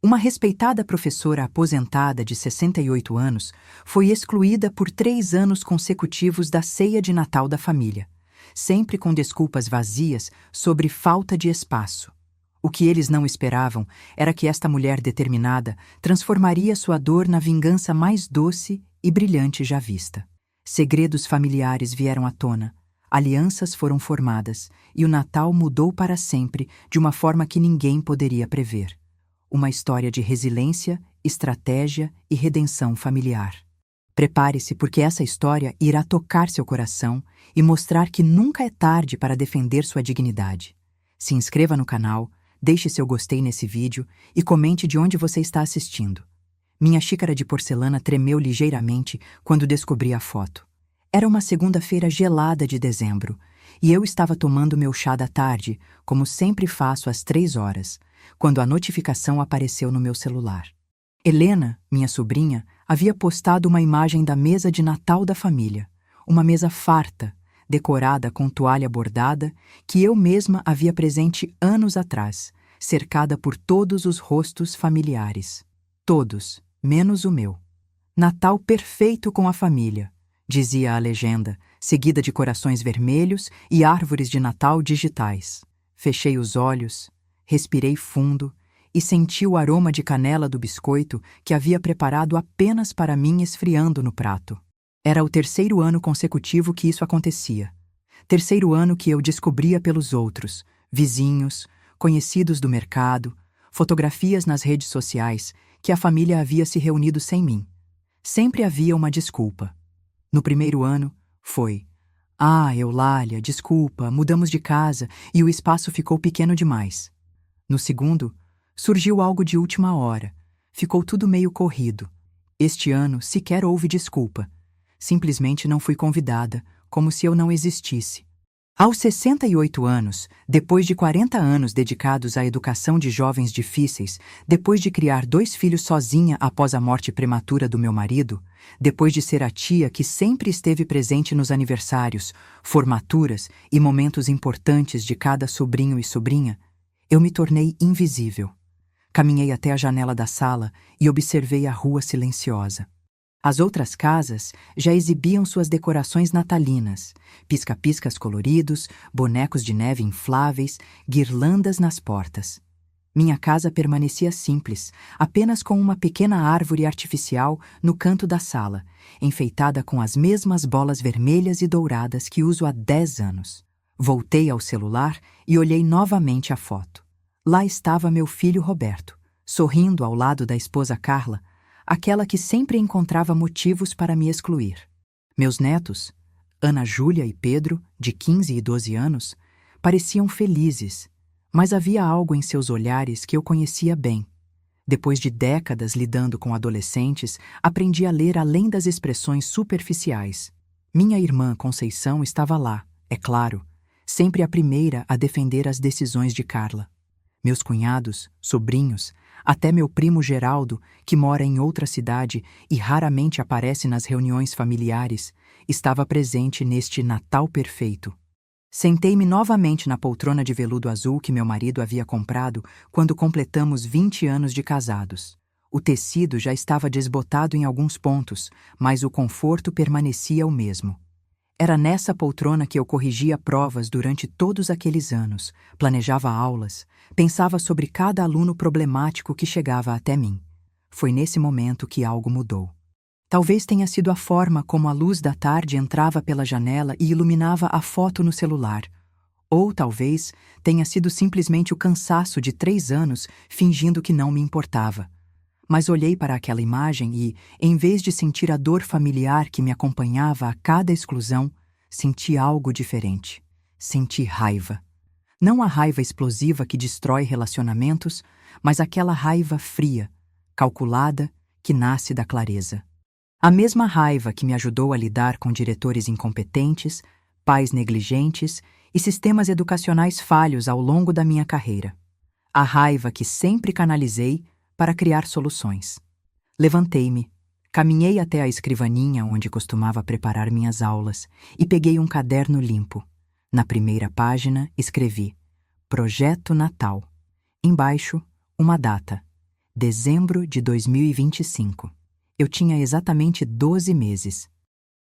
Uma respeitada professora aposentada de 68 anos foi excluída por 3 anos consecutivos da ceia de Natal da família, sempre com desculpas vazias sobre falta de espaço. O que eles não esperavam era que esta mulher determinada transformaria sua dor na vingança mais doce e brilhante já vista. Segredos familiares vieram à tona, alianças foram formadas e o Natal mudou para sempre de uma forma que ninguém poderia prever. Uma história de resiliência, estratégia e redenção familiar. Prepare-se, porque essa história irá tocar seu coração e mostrar que nunca é tarde para defender sua dignidade. Se inscreva no canal, deixe seu gostei nesse vídeo e comente de onde você está assistindo. Minha xícara de porcelana tremeu ligeiramente quando descobri a foto. Era uma segunda-feira gelada de dezembro e eu estava tomando meu chá da tarde, como sempre faço às 3 horas, quando a notificação apareceu no meu celular. Helena, minha sobrinha, havia postado uma imagem da mesa de Natal da família, uma mesa farta, decorada com toalha bordada, que eu mesma havia presente anos atrás, cercada por todos os rostos familiares. Todos, menos o meu. Natal perfeito com a família, dizia a legenda, seguida de corações vermelhos e árvores de Natal digitais. Fechei os olhos, respirei fundo e senti o aroma de canela do biscoito que havia preparado apenas para mim esfriando no prato. Era o 3º ano consecutivo que isso acontecia. 3º ano que eu descobria pelos outros, vizinhos, conhecidos do mercado, fotografias nas redes sociais, que a família havia se reunido sem mim. Sempre havia uma desculpa. No 1º ano, foi: Eulália, desculpa, mudamos de casa e o espaço ficou pequeno demais. No 2º, surgiu algo de última hora. Ficou tudo meio corrido. Este ano sequer houve desculpa. Simplesmente não fui convidada, como se eu não existisse. Aos 68 anos, depois de 40 anos dedicados à educação de jovens difíceis, depois de criar 2 filhos sozinha após a morte prematura do meu marido, depois de ser a tia que sempre esteve presente nos aniversários, formaturas e momentos importantes de cada sobrinho e sobrinha, eu me tornei invisível. Caminhei até a janela da sala e observei a rua silenciosa. As outras casas já exibiam suas decorações natalinas, pisca-piscas coloridos, bonecos de neve infláveis, guirlandas nas portas. Minha casa permanecia simples, apenas com uma pequena árvore artificial no canto da sala, enfeitada com as mesmas bolas vermelhas e douradas que uso há 10 anos. Voltei ao celular e olhei novamente a foto. Lá estava meu filho Roberto, sorrindo ao lado da esposa Carla, aquela que sempre encontrava motivos para me excluir. Meus netos, Ana Júlia e Pedro, de 15 e 12 anos, pareciam felizes, mas havia algo em seus olhares que eu conhecia bem. Depois de décadas lidando com adolescentes, aprendi a ler além das expressões superficiais. Minha irmã Conceição estava lá, é claro, sempre a primeira a defender as decisões de Carla. Meus cunhados, sobrinhos, até meu primo Geraldo, que mora em outra cidade e raramente aparece nas reuniões familiares, estava presente neste Natal perfeito. Sentei-me novamente na poltrona de veludo azul que meu marido havia comprado quando completamos 20 anos de casados. O tecido já estava desbotado em alguns pontos, mas o conforto permanecia o mesmo. Era nessa poltrona que eu corrigia provas durante todos aqueles anos, planejava aulas, pensava sobre cada aluno problemático que chegava até mim. Foi nesse momento que algo mudou. Talvez tenha sido a forma como a luz da tarde entrava pela janela e iluminava a foto no celular. Ou talvez tenha sido simplesmente o cansaço de 3 anos fingindo que não me importava. Mas olhei para aquela imagem e, em vez de sentir a dor familiar que me acompanhava a cada exclusão, senti algo diferente. Senti raiva. Não a raiva explosiva que destrói relacionamentos, mas aquela raiva fria, calculada, que nasce da clareza. A mesma raiva que me ajudou a lidar com diretores incompetentes, pais negligentes e sistemas educacionais falhos ao longo da minha carreira. A raiva que sempre canalizei para criar soluções. Levantei-me, caminhei até a escrivaninha onde costumava preparar minhas aulas e peguei um caderno limpo. Na primeira página, escrevi: Projeto Natal. Embaixo, uma data: Dezembro de 2025. Eu tinha exatamente 12 meses.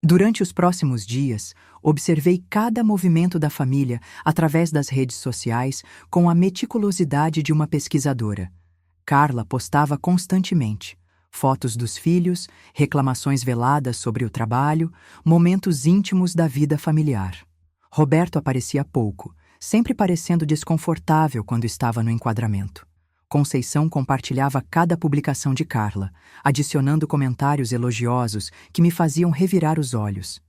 Durante os próximos dias, observei cada movimento da família através das redes sociais com a meticulosidade de uma pesquisadora. Carla postava constantemente fotos dos filhos, reclamações veladas sobre o trabalho, momentos íntimos da vida familiar. Roberto aparecia pouco, sempre parecendo desconfortável quando estava no enquadramento. Conceição compartilhava cada publicação de Carla, adicionando comentários elogiosos que me faziam revirar os olhos.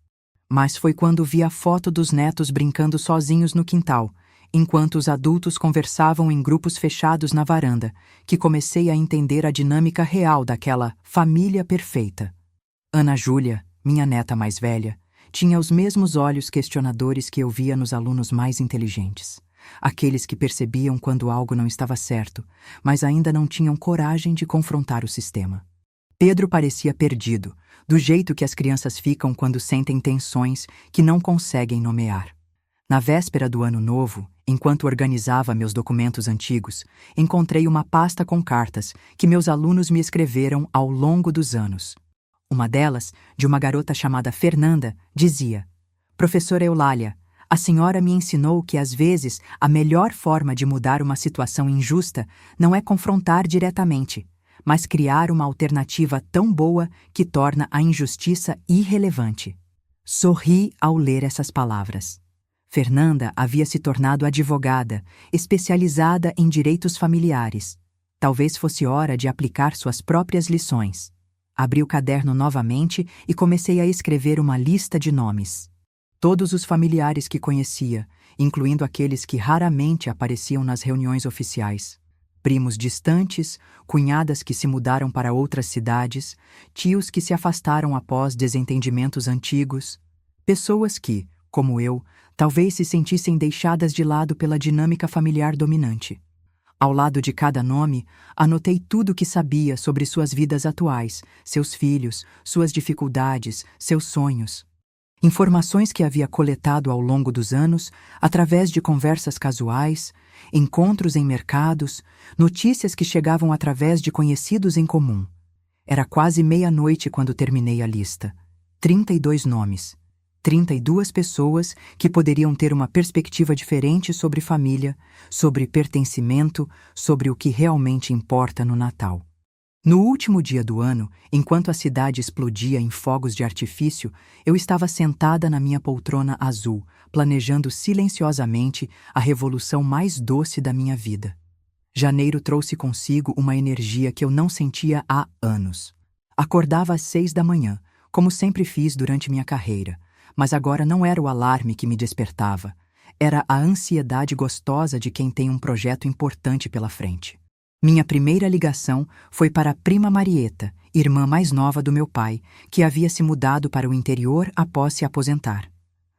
Mas foi quando vi a foto dos netos brincando sozinhos no quintal, enquanto os adultos conversavam em grupos fechados na varanda, que comecei a entender a dinâmica real daquela família perfeita. Ana Júlia, minha neta mais velha, tinha os mesmos olhos questionadores que eu via nos alunos mais inteligentes. Aqueles que percebiam quando algo não estava certo, mas ainda não tinham coragem de confrontar o sistema. Pedro parecia perdido, do jeito que as crianças ficam quando sentem tensões que não conseguem nomear. Na véspera do ano novo, enquanto organizava meus documentos antigos, encontrei uma pasta com cartas que meus alunos me escreveram ao longo dos anos. Uma delas, de uma garota chamada Fernanda, dizia: Professora Eulália, a senhora me ensinou que às vezes a melhor forma de mudar uma situação injusta não é confrontar diretamente, mas criar uma alternativa tão boa que torna a injustiça irrelevante. Sorri ao ler essas palavras. Fernanda havia se tornado advogada, especializada em direitos familiares. Talvez fosse hora de aplicar suas próprias lições. Abri o caderno novamente e comecei a escrever uma lista de nomes. Todos os familiares que conhecia, incluindo aqueles que raramente apareciam nas reuniões oficiais. Primos distantes, cunhadas que se mudaram para outras cidades, tios que se afastaram após desentendimentos antigos. Pessoas que, como eu, talvez se sentissem deixadas de lado pela dinâmica familiar dominante. Ao lado de cada nome, anotei tudo o que sabia sobre suas vidas atuais, seus filhos, suas dificuldades, seus sonhos. Informações que havia coletado ao longo dos anos, através de conversas casuais, encontros em mercados, notícias que chegavam através de conhecidos em comum. Era quase meia-noite quando terminei a lista. 32 nomes. 32 pessoas que poderiam ter uma perspectiva diferente sobre família, sobre pertencimento, sobre o que realmente importa no Natal. No último dia do ano, enquanto a cidade explodia em fogos de artifício, eu estava sentada na minha poltrona azul, planejando silenciosamente a revolução mais doce da minha vida. Janeiro trouxe consigo uma energia que eu não sentia há anos. Acordava às 6 da manhã, como sempre fiz durante minha carreira, mas agora não era o alarme que me despertava, era a ansiedade gostosa de quem tem um projeto importante pela frente. Minha primeira ligação foi para a prima Marieta, irmã mais nova do meu pai, que havia se mudado para o interior após se aposentar.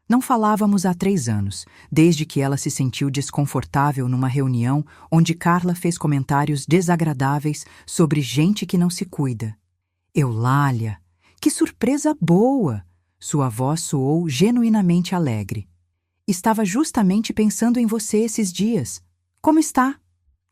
Não falávamos há 3 anos, desde que ela se sentiu desconfortável numa reunião onde Carla fez comentários desagradáveis sobre gente que não se cuida. Eulália, que surpresa boa! Sua voz soou genuinamente alegre. Estava justamente pensando em você esses dias. Como está?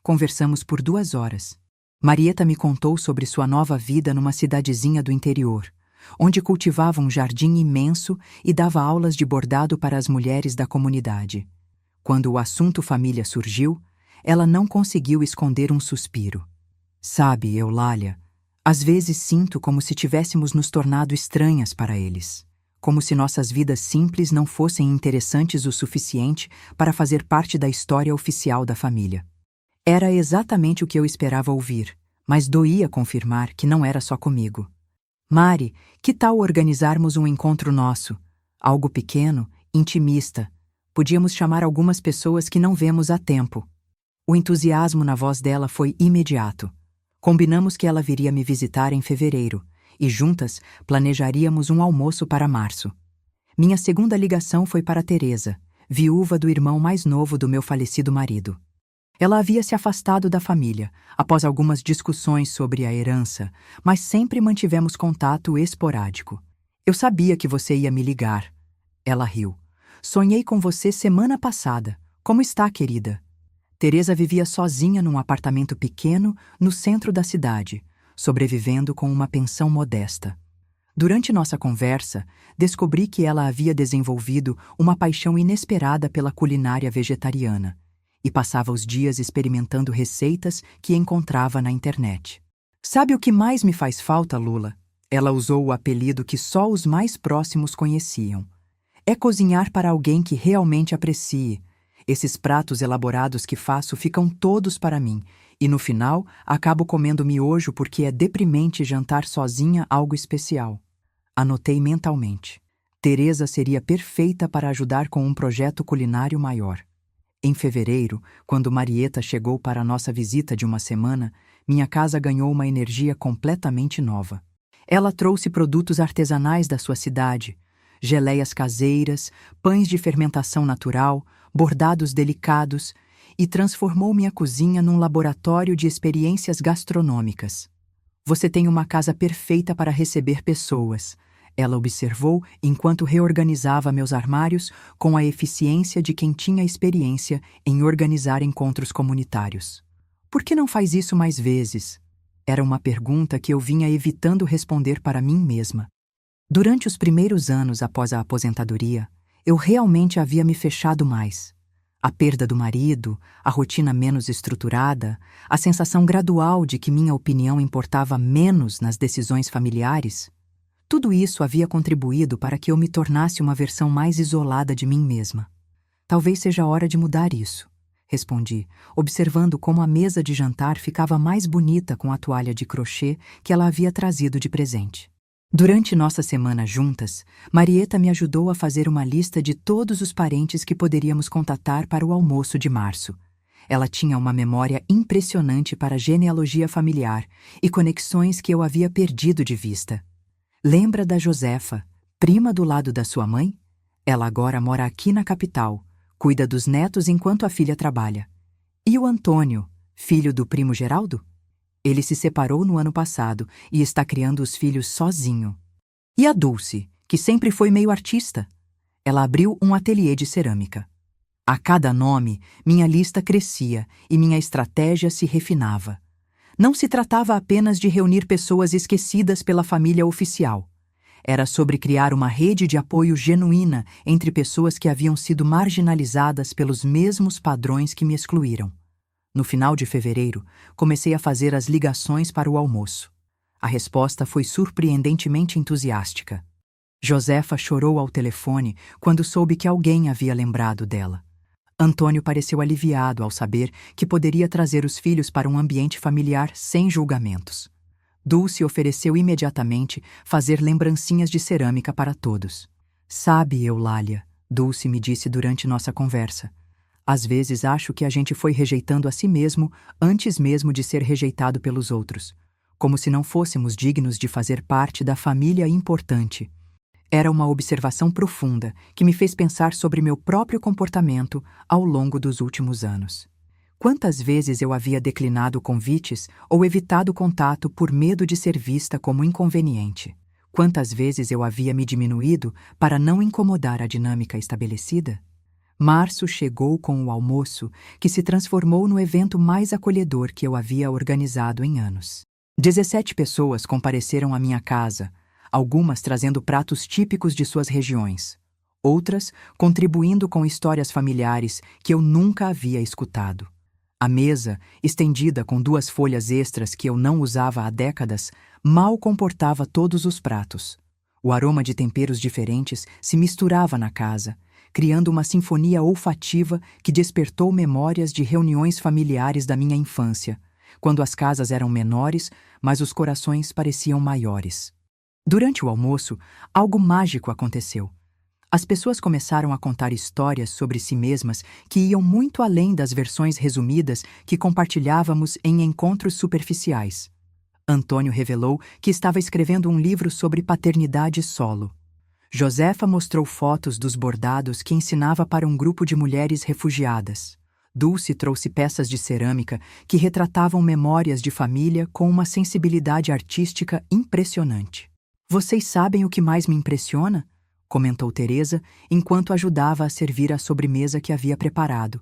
Conversamos por 2 horas. Marieta me contou sobre sua nova vida numa cidadezinha do interior, onde cultivava um jardim imenso e dava aulas de bordado para as mulheres da comunidade. Quando o assunto família surgiu, ela não conseguiu esconder um suspiro. Sabe, Eulália, às vezes sinto como se tivéssemos nos tornado estranhas para eles. Como se nossas vidas simples não fossem interessantes o suficiente para fazer parte da história oficial da família. Era exatamente o que eu esperava ouvir, mas doía confirmar que não era só comigo. Mari, que tal organizarmos um encontro nosso? Algo pequeno, intimista. Podíamos chamar algumas pessoas que não vemos há tempo. O entusiasmo na voz dela foi imediato. Combinamos que ela viria me visitar em fevereiro, e juntas planejaríamos um almoço para março. Minha segunda ligação foi para Teresa, viúva do irmão mais novo do meu falecido marido. Ela havia se afastado da família, após algumas discussões sobre a herança, mas sempre mantivemos contato esporádico. Eu sabia que você ia me ligar. Ela riu. Sonhei com você semana passada. Como está, querida? Teresa vivia sozinha num apartamento pequeno no centro da cidade, sobrevivendo com uma pensão modesta. Durante nossa conversa, descobri que ela havia desenvolvido uma paixão inesperada pela culinária vegetariana e passava os dias experimentando receitas que encontrava na internet. Sabe o que mais me faz falta, Lula? Ela usou o apelido que só os mais próximos conheciam. É cozinhar para alguém que realmente aprecie. Esses pratos elaborados que faço ficam todos para mim, e no final acabo comendo miojo porque é deprimente jantar sozinha algo especial. Anotei mentalmente. Teresa seria perfeita para ajudar com um projeto culinário maior. Em fevereiro, quando Marieta chegou para a nossa visita de uma semana, minha casa ganhou uma energia completamente nova. Ela trouxe produtos artesanais da sua cidade, geleias caseiras, pães de fermentação natural, bordados delicados, e transformou minha cozinha num laboratório de experiências gastronômicas. Você tem uma casa perfeita para receber pessoas, ela observou enquanto reorganizava meus armários com a eficiência de quem tinha experiência em organizar encontros comunitários. Por que não faz isso mais vezes? Era uma pergunta que eu vinha evitando responder para mim mesma. Durante os primeiros anos após a aposentadoria, eu realmente havia me fechado mais. A perda do marido, a rotina menos estruturada, a sensação gradual de que minha opinião importava menos nas decisões familiares, tudo isso havia contribuído para que eu me tornasse uma versão mais isolada de mim mesma. Talvez seja a hora de mudar isso, respondi, observando como a mesa de jantar ficava mais bonita com a toalha de crochê que ela havia trazido de presente. Durante nossa semana juntas, Marieta me ajudou a fazer uma lista de todos os parentes que poderíamos contatar para o almoço de março. Ela tinha uma memória impressionante para a genealogia familiar e conexões que eu havia perdido de vista. Lembra da Josefa, prima do lado da sua mãe? Ela agora mora aqui na capital, cuida dos netos enquanto a filha trabalha. E o Antônio, filho do primo Geraldo? Ele se separou no ano passado e está criando os filhos sozinho. E a Dulce, que sempre foi meio artista? Ela abriu um ateliê de cerâmica. A cada nome, minha lista crescia e minha estratégia se refinava. Não se tratava apenas de reunir pessoas esquecidas pela família oficial. Era sobre criar uma rede de apoio genuína entre pessoas que haviam sido marginalizadas pelos mesmos padrões que me excluíram. No final de fevereiro, comecei a fazer as ligações para o almoço. A resposta foi surpreendentemente entusiástica. Josefa chorou ao telefone quando soube que alguém havia lembrado dela. Antônio pareceu aliviado ao saber que poderia trazer os filhos para um ambiente familiar sem julgamentos. Dulce ofereceu imediatamente fazer lembrancinhas de cerâmica para todos. Sabe, Eulália, Dulce me disse durante nossa conversa, às vezes acho que a gente foi rejeitando a si mesmo antes mesmo de ser rejeitado pelos outros, como se não fôssemos dignos de fazer parte da família importante. Era uma observação profunda que me fez pensar sobre meu próprio comportamento ao longo dos últimos anos. Quantas vezes eu havia declinado convites ou evitado contato por medo de ser vista como inconveniente? Quantas vezes eu havia me diminuído para não incomodar a dinâmica estabelecida? Março chegou com o almoço, que se transformou no evento mais acolhedor que eu havia organizado em anos. 17 pessoas compareceram à minha casa, algumas trazendo pratos típicos de suas regiões, outras contribuindo com histórias familiares que eu nunca havia escutado. A mesa, estendida com 2 folhas extras que eu não usava há décadas, mal comportava todos os pratos. O aroma de temperos diferentes se misturava na casa, criando uma sinfonia olfativa que despertou memórias de reuniões familiares da minha infância, quando as casas eram menores, mas os corações pareciam maiores. Durante o almoço, algo mágico aconteceu. As pessoas começaram a contar histórias sobre si mesmas que iam muito além das versões resumidas que compartilhávamos em encontros superficiais. Antônio revelou que estava escrevendo um livro sobre paternidade solo. Josefa mostrou fotos dos bordados que ensinava para um grupo de mulheres refugiadas. Dulce trouxe peças de cerâmica que retratavam memórias de família com uma sensibilidade artística impressionante. Vocês sabem o que mais me impressiona? Comentou Teresa, enquanto ajudava a servir a sobremesa que havia preparado.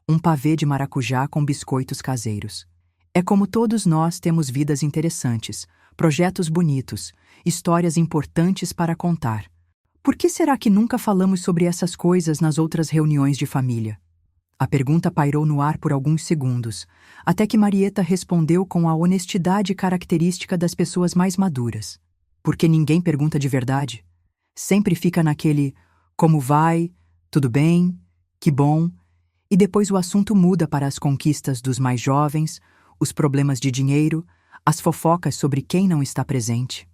um pavê de maracujá com biscoitos caseiros. É como todos nós temos vidas interessantes, projetos bonitos, histórias importantes para contar. Por que será que nunca falamos sobre essas coisas nas outras reuniões de família? A pergunta pairou no ar por alguns segundos, até que Marieta respondeu com a honestidade característica das pessoas mais maduras. Porque ninguém pergunta de verdade. Sempre fica naquele como vai, tudo bem, que bom, e depois o assunto muda para as conquistas dos mais jovens, os problemas de dinheiro, as fofocas sobre quem não está presente.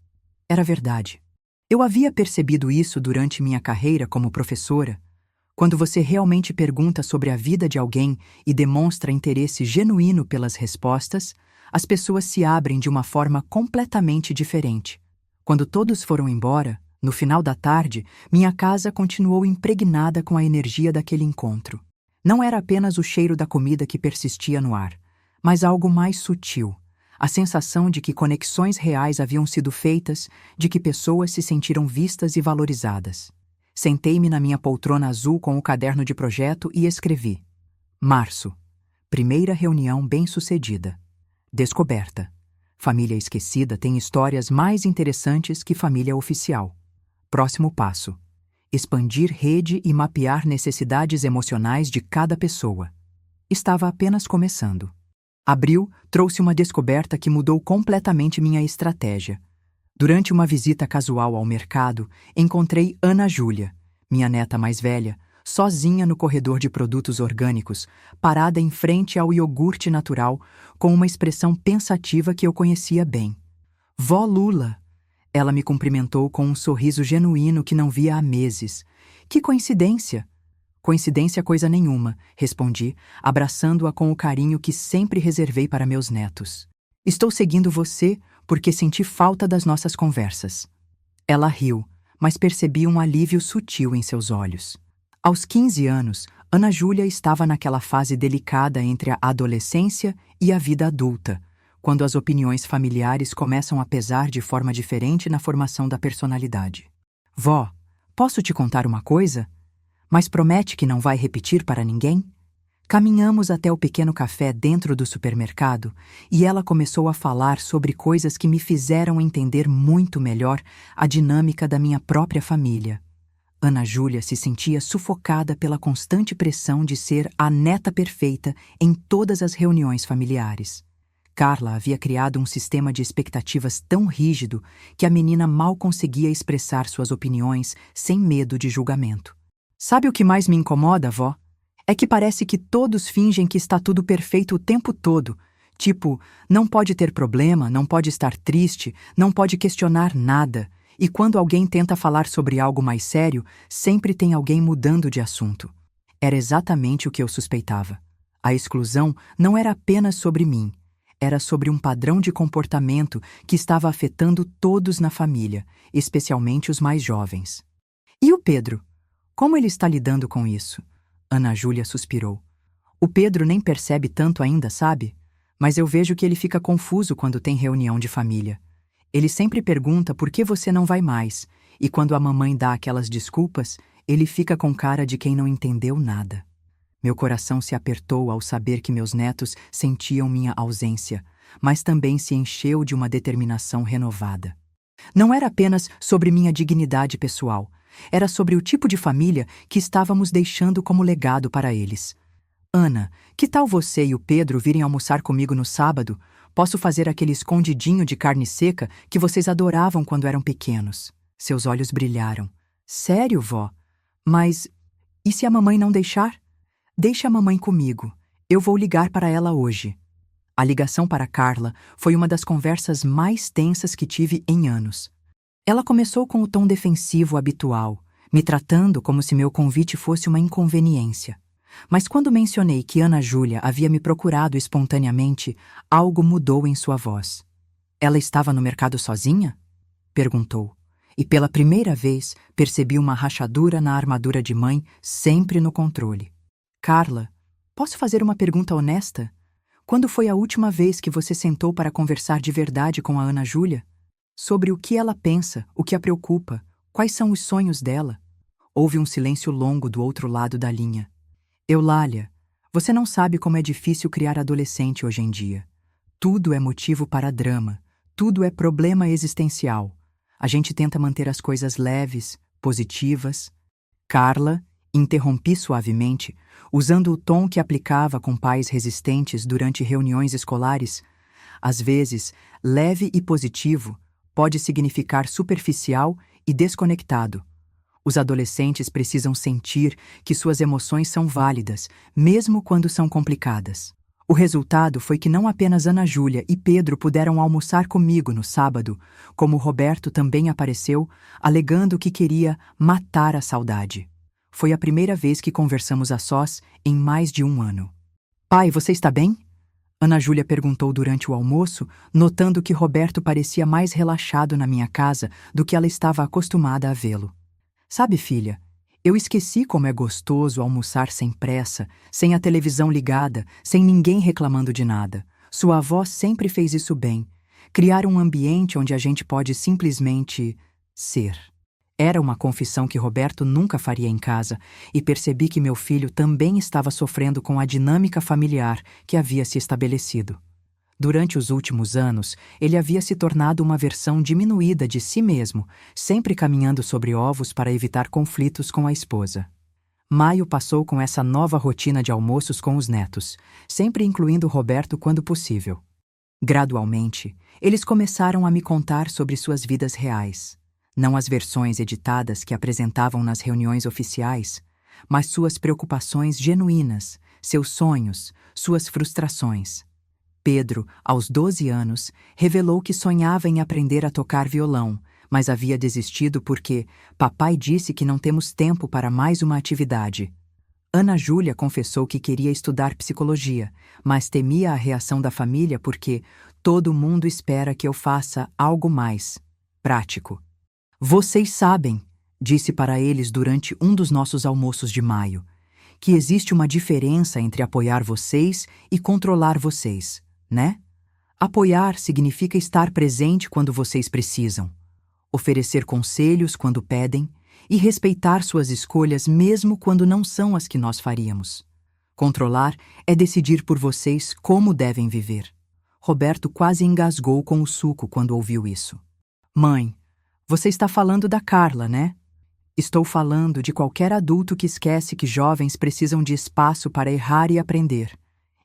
Era verdade. Eu havia percebido isso durante minha carreira como professora. Quando você realmente pergunta sobre a vida de alguém e demonstra interesse genuíno pelas respostas, as pessoas se abrem de uma forma completamente diferente. Quando todos foram embora, no final da tarde, minha casa continuou impregnada com a energia daquele encontro. Não era apenas o cheiro da comida que persistia no ar, mas algo mais sutil. A sensação de que conexões reais haviam sido feitas, de que pessoas se sentiram vistas e valorizadas. Sentei-me na minha poltrona azul com o caderno de projeto e escrevi: Março. Primeira reunião bem-sucedida. Descoberta. Família esquecida tem histórias mais interessantes que família oficial. Próximo passo: expandir rede e mapear necessidades emocionais de cada pessoa. Estava apenas começando. Abril trouxe uma descoberta que mudou completamente minha estratégia. Durante uma visita casual ao mercado, encontrei Ana Júlia, minha neta mais velha, sozinha no corredor de produtos orgânicos, parada em frente ao iogurte natural, com uma expressão pensativa que eu conhecia bem. Vó Lula! Ela me cumprimentou com um sorriso genuíno que não via há meses. Que coincidência! Coincidência coisa nenhuma, respondi, abraçando-a com o carinho que sempre reservei para meus netos. Estou seguindo você porque senti falta das nossas conversas. Ela riu, mas percebi um alívio sutil em seus olhos. Aos 15 anos, Ana Júlia estava naquela fase delicada entre a adolescência e a vida adulta, quando as opiniões familiares começam a pesar de forma diferente na formação da personalidade. Vó, posso te contar uma coisa? Mas promete que não vai repetir para ninguém? Caminhamos até o pequeno café dentro do supermercado e ela começou a falar sobre coisas que me fizeram entender muito melhor a dinâmica da minha própria família. Ana Júlia se sentia sufocada pela constante pressão de ser a neta perfeita em todas as reuniões familiares. Carla havia criado um sistema de expectativas tão rígido que a menina mal conseguia expressar suas opiniões sem medo de julgamento. Sabe o que mais me incomoda, vó? É que parece que todos fingem que está tudo perfeito o tempo todo. Tipo, não pode ter problema, não pode estar triste, não pode questionar nada. E quando alguém tenta falar sobre algo mais sério, sempre tem alguém mudando de assunto. Era exatamente o que eu suspeitava. A exclusão não era apenas sobre mim. Era sobre um padrão de comportamento que estava afetando todos na família, especialmente os mais jovens. E o Pedro? Como ele está lidando com isso? Ana Júlia suspirou. O Pedro nem percebe tanto ainda, sabe? Mas eu vejo que ele fica confuso quando tem reunião de família. Ele sempre pergunta por que você não vai mais, e quando a mamãe dá aquelas desculpas, ele fica com cara de quem não entendeu nada. Meu coração se apertou ao saber que meus netos sentiam minha ausência, mas também se encheu de uma determinação renovada. Não era apenas sobre minha dignidade pessoal, era sobre o tipo de família que estávamos deixando como legado para eles. Ana, que tal você e o Pedro virem almoçar comigo no sábado? Posso fazer aquele escondidinho de carne seca que vocês adoravam quando eram pequenos. Seus olhos brilharam. Sério, vó? Mas e se a mamãe não deixar? Deixe a mamãe comigo. Eu vou ligar para ela hoje. A ligação para Carla foi uma das conversas mais tensas que tive em anos. Ela começou com o tom defensivo habitual, me tratando como se meu convite fosse uma inconveniência. Mas quando mencionei que Ana Júlia havia me procurado espontaneamente, algo mudou em sua voz. Ela estava no mercado sozinha? Perguntou. E pela primeira vez percebi uma rachadura na armadura de mãe, sempre no controle. Carla, posso fazer uma pergunta honesta? Quando foi a última vez que você sentou para conversar de verdade com a Ana Júlia? Sobre o que ela pensa, o que a preocupa, quais são os sonhos dela? Houve um silêncio longo do outro lado da linha. Eulália, Você não sabe como é difícil criar adolescente hoje em dia. Tudo é motivo para drama, tudo é problema existencial. A gente tenta manter as coisas leves, positivas. Carla, interrompi suavemente, usando o tom que aplicava com pais resistentes durante reuniões escolares. Às vezes, leve e positivo pode significar superficial e desconectado. Os adolescentes precisam sentir que suas emoções são válidas, mesmo quando são complicadas. O resultado foi que não apenas Ana Júlia e Pedro puderam almoçar comigo no sábado, como Roberto também apareceu, alegando que queria matar a saudade. Foi a primeira vez que conversamos a sós em mais de um ano. Pai, você está bem? Ana Júlia perguntou durante o almoço, notando que Roberto parecia mais relaxado na minha casa do que ela estava acostumada a vê-lo. Sabe, filha, eu esqueci como é gostoso almoçar sem pressa, sem a televisão ligada, sem ninguém reclamando de nada. Sua avó sempre fez isso bem. Criar um ambiente onde a gente pode simplesmente ser. Era uma confissão que Roberto nunca faria em casa, e percebi que meu filho também estava sofrendo com a dinâmica familiar que havia se estabelecido. Durante os últimos anos, ele havia se tornado uma versão diminuída de si mesmo, sempre caminhando sobre ovos para evitar conflitos com a esposa. Maio passou com essa nova rotina de almoços com os netos, sempre incluindo Roberto quando possível. Gradualmente, eles começaram a me contar sobre suas vidas reais, não as versões editadas que apresentavam nas reuniões oficiais, mas suas preocupações genuínas, seus sonhos, suas frustrações. Pedro, aos 12 anos, revelou que sonhava em aprender a tocar violão, mas havia desistido porque papai disse que não temos tempo para mais uma atividade. Ana Júlia confessou que queria estudar psicologia, mas temia a reação da família porque todo mundo espera que eu faça algo mais prático. Vocês sabem, disse para eles durante um dos nossos almoços de maio, que existe uma diferença entre apoiar vocês e controlar vocês. Né? Apoiar significa estar presente quando vocês precisam, oferecer conselhos quando pedem e respeitar suas escolhas mesmo quando não são as que nós faríamos. Controlar é decidir por vocês como devem viver. Roberto quase engasgou com o suco quando ouviu isso. Mãe, você está falando da Carla, né? Estou falando de qualquer adulto que esquece que jovens precisam de espaço para errar e aprender.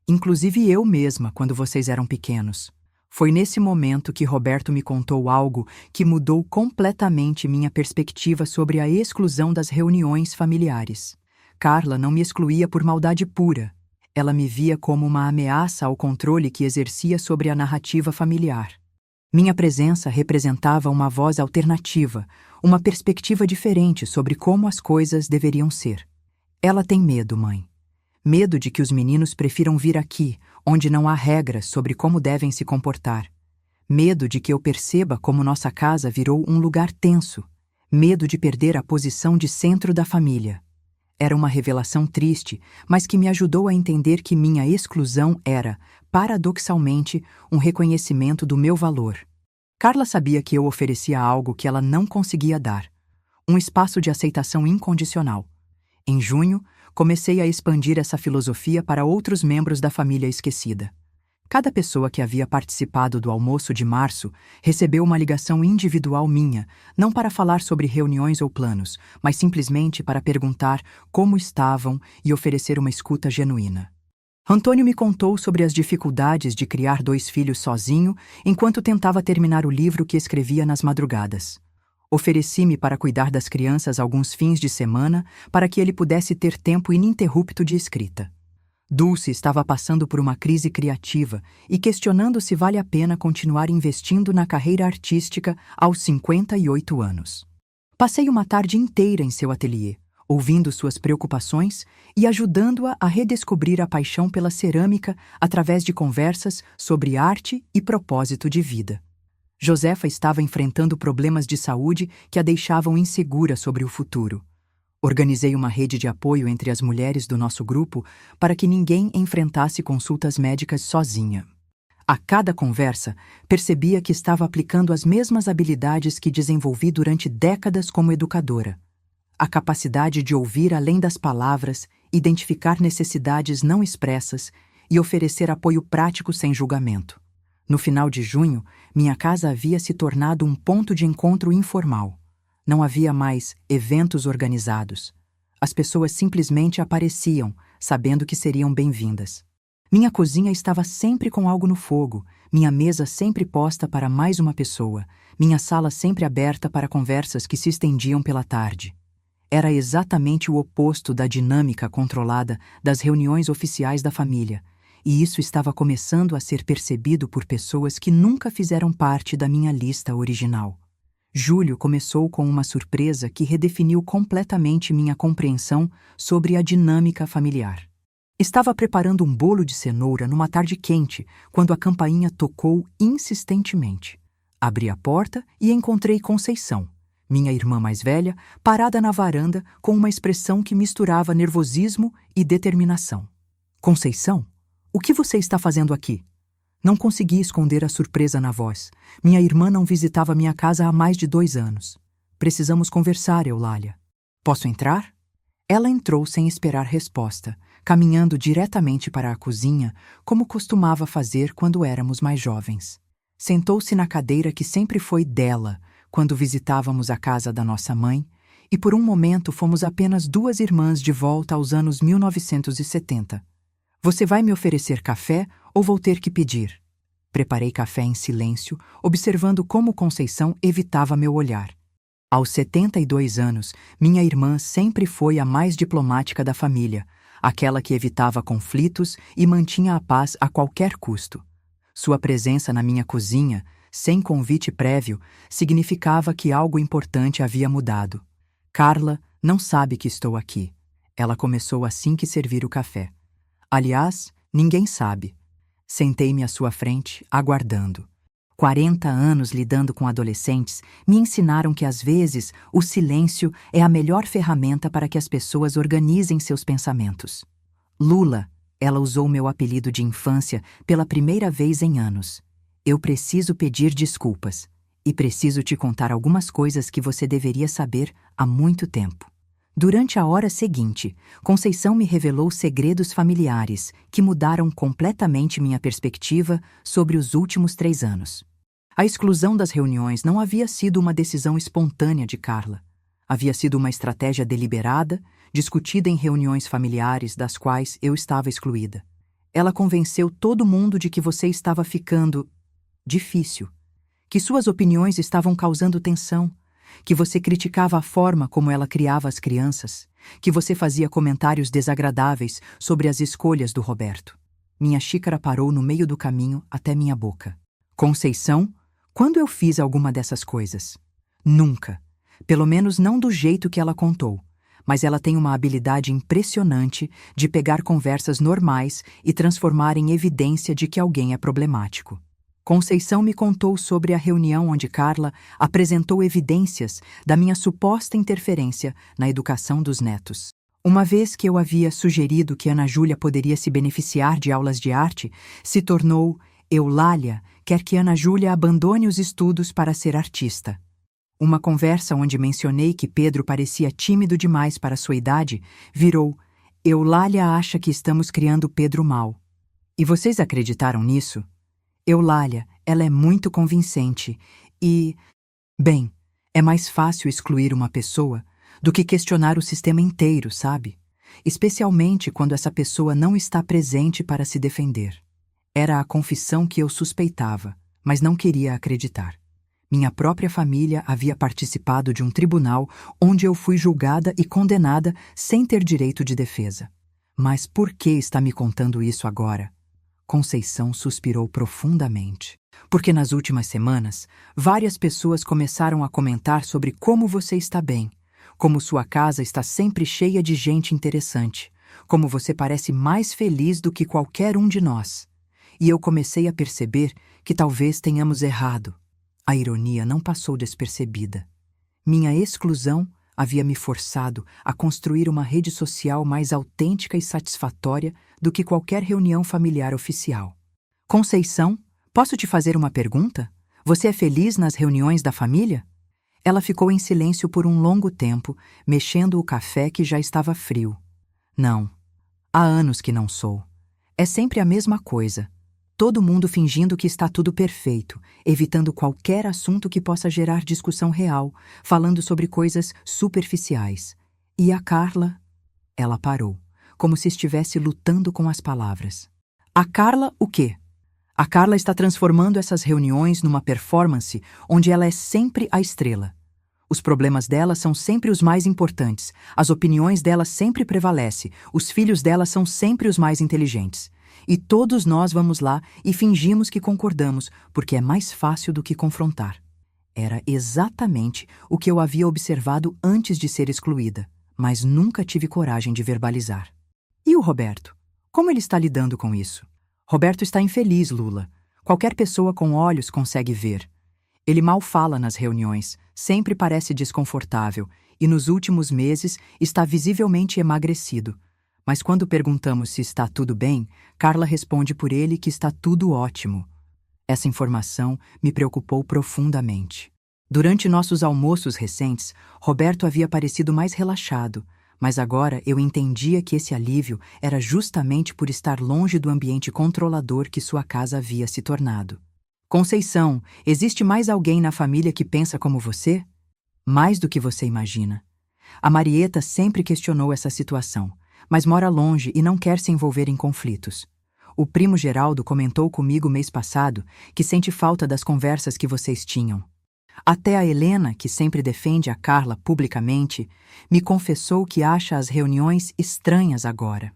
Inclusive eu mesma, quando vocês eram pequenos. Foi nesse momento que Roberto me contou algo que mudou completamente minha perspectiva sobre a exclusão das reuniões familiares. Carla não me excluía por maldade pura. Ela me via como uma ameaça ao controle que exercia sobre a narrativa familiar. Minha presença representava uma voz alternativa, uma perspectiva diferente sobre como as coisas deveriam ser. Ela tem medo, mãe. Medo de que os meninos prefiram vir aqui, onde não há regras sobre como devem se comportar. Medo de que eu perceba como nossa casa virou um lugar tenso. Medo de perder a posição de centro da família. Era uma revelação triste, mas que me ajudou a entender que minha exclusão era, paradoxalmente, um reconhecimento do meu valor. Carla sabia que eu oferecia algo que ela não conseguia dar. Um espaço de aceitação incondicional. Em junho, comecei a expandir essa filosofia para outros membros da família esquecida. Cada pessoa que havia participado do almoço de março recebeu uma ligação individual minha, não para falar sobre reuniões ou planos, mas simplesmente para perguntar como estavam e oferecer uma escuta genuína. Antônio me contou sobre as dificuldades de criar 2 filhos sozinho enquanto tentava terminar o livro que escrevia nas madrugadas. Ofereci-me para cuidar das crianças alguns fins de semana para que ele pudesse ter tempo ininterrupto de escrita. Dulce estava passando por uma crise criativa e questionando se vale a pena continuar investindo na carreira artística aos 58 anos. Passei uma tarde inteira em seu ateliê, ouvindo suas preocupações e ajudando-a a redescobrir a paixão pela cerâmica através de conversas sobre arte e propósito de vida. Josefa estava enfrentando problemas de saúde que a deixavam insegura sobre o futuro. Organizei uma rede de apoio entre as mulheres do nosso grupo para que ninguém enfrentasse consultas médicas sozinha. A cada conversa, percebia que estava aplicando as mesmas habilidades que desenvolvi durante décadas como educadora. a capacidade de ouvir além das palavras, identificar necessidades não expressas e oferecer apoio prático sem julgamento. No final de junho, minha casa havia se tornado um ponto de encontro informal. Não havia mais eventos organizados. As pessoas simplesmente apareciam, sabendo que seriam bem-vindas. Minha cozinha estava sempre com algo no fogo, minha mesa sempre posta para mais uma pessoa, minha sala sempre aberta para conversas que se estendiam pela tarde. Era exatamente o oposto da dinâmica controlada das reuniões oficiais da família, e isso estava começando a ser percebido por pessoas que nunca fizeram parte da minha lista original. Julho começou com uma surpresa que redefiniu completamente minha compreensão sobre a dinâmica familiar. Estava preparando um bolo de cenoura numa tarde quente, quando a campainha tocou insistentemente. Abri a porta e encontrei Conceição, minha irmã mais velha, parada na varanda com uma expressão que misturava nervosismo e determinação. Conceição, o que você está fazendo aqui? Não consegui esconder a surpresa na voz. Minha irmã não visitava minha casa há mais de 2 anos. Precisamos conversar, Eulália. Posso entrar? Ela entrou sem esperar resposta, caminhando diretamente para a cozinha, como costumava fazer quando éramos mais jovens. Sentou-se na cadeira que sempre foi dela, quando visitávamos a casa da nossa mãe, e por um momento fomos apenas 2 irmãs de volta aos anos 1970. Você vai me oferecer café ou vou ter que pedir? Preparei café em silêncio, observando como Conceição evitava meu olhar. Aos 72 anos, minha irmã sempre foi a mais diplomática da família, aquela que evitava conflitos e mantinha a paz a qualquer custo. Sua presença na minha cozinha, sem convite prévio, significava que algo importante havia mudado. Carla não sabe que estou aqui. Ela começou assim que servir o café. Aliás, ninguém sabe. Sentei-me à sua frente, aguardando. 40 anos lidando com adolescentes me ensinaram que às vezes o silêncio é a melhor ferramenta para que as pessoas organizem seus pensamentos. Lula, ela usou meu apelido de infância pela primeira vez em anos. Eu preciso pedir desculpas e preciso te contar algumas coisas que você deveria saber há muito tempo. Durante a hora seguinte, Conceição me revelou segredos familiares que mudaram completamente minha perspectiva sobre os últimos 3 anos. A exclusão das reuniões não havia sido uma decisão espontânea de Carla. Havia sido uma estratégia deliberada, discutida em reuniões familiares das quais eu estava excluída. Ela convenceu todo mundo de que você estava ficando difícil, que suas opiniões estavam causando tensão, que você criticava a forma como ela criava as crianças, que você fazia comentários desagradáveis sobre as escolhas do Roberto. Minha xícara parou no meio do caminho até minha boca. Conceição, quando eu fiz alguma dessas coisas? Nunca. Pelo menos não do jeito que ela contou. Mas ela tem uma habilidade impressionante de pegar conversas normais e transformar em evidência de que alguém é problemático. Conceição me contou sobre a reunião onde Carla apresentou evidências da minha suposta interferência na educação dos netos. Uma vez que eu havia sugerido que Ana Júlia poderia se beneficiar de aulas de arte, se tornou Eulália quer que Ana Júlia abandone os estudos para ser artista. Uma conversa onde mencionei que Pedro parecia tímido demais para sua idade virou Eulália acha que estamos criando Pedro mal. E vocês acreditaram nisso? Eulália, ela é muito convincente e... Bem, é mais fácil excluir uma pessoa do que questionar o sistema inteiro, sabe? Especialmente quando essa pessoa não está presente para se defender. Era a confissão que eu suspeitava, mas não queria acreditar. Minha própria família havia participado de um tribunal onde eu fui julgada e condenada sem ter direito de defesa. Mas por que está me contando isso agora? Conceição suspirou profundamente. Porque nas últimas semanas, várias pessoas começaram a comentar sobre como você está bem, como sua casa está sempre cheia de gente interessante, como você parece mais feliz do que qualquer um de nós. E eu comecei a perceber que talvez tenhamos errado. A ironia não passou despercebida. Minha exclusão havia me forçado a construir uma rede social mais autêntica e satisfatória do que qualquer reunião familiar oficial. Conceição, posso te fazer uma pergunta? Você é feliz nas reuniões da família? Ela ficou em silêncio por um longo tempo, mexendo o café que já estava frio. Não, há anos que não sou. É sempre a mesma coisa. Todo mundo fingindo que está tudo perfeito, evitando qualquer assunto que possa gerar discussão real, falando sobre coisas superficiais. E a Carla? Ela parou, como se estivesse lutando com as palavras. A Carla o quê? A Carla está transformando essas reuniões numa performance onde ela é sempre a estrela. Os problemas dela são sempre os mais importantes, as opiniões dela sempre prevalecem, os filhos dela são sempre os mais inteligentes. E todos nós vamos lá e fingimos que concordamos, porque é mais fácil do que confrontar. Era exatamente o que eu havia observado antes de ser excluída, mas nunca tive coragem de verbalizar. E o Roberto? Como ele está lidando com isso? Roberto está infeliz, Lula. Qualquer pessoa com olhos consegue ver. Ele mal fala nas reuniões, sempre parece desconfortável e nos últimos meses está visivelmente emagrecido. Mas quando perguntamos se está tudo bem, Carla responde por ele que está tudo ótimo. Essa informação me preocupou profundamente. Durante nossos almoços recentes, Roberto havia parecido mais relaxado, mas agora eu entendia que esse alívio era justamente por estar longe do ambiente controlador que sua casa havia se tornado. Conceição, existe mais alguém na família que pensa como você? Mais do que você imagina. A Marieta sempre questionou essa situação, mas mora longe e não quer se envolver em conflitos. O primo Geraldo comentou comigo mês passado que sente falta das conversas que vocês tinham. Até a Helena, que sempre defende a Carla publicamente, me confessou que acha as reuniões estranhas agora.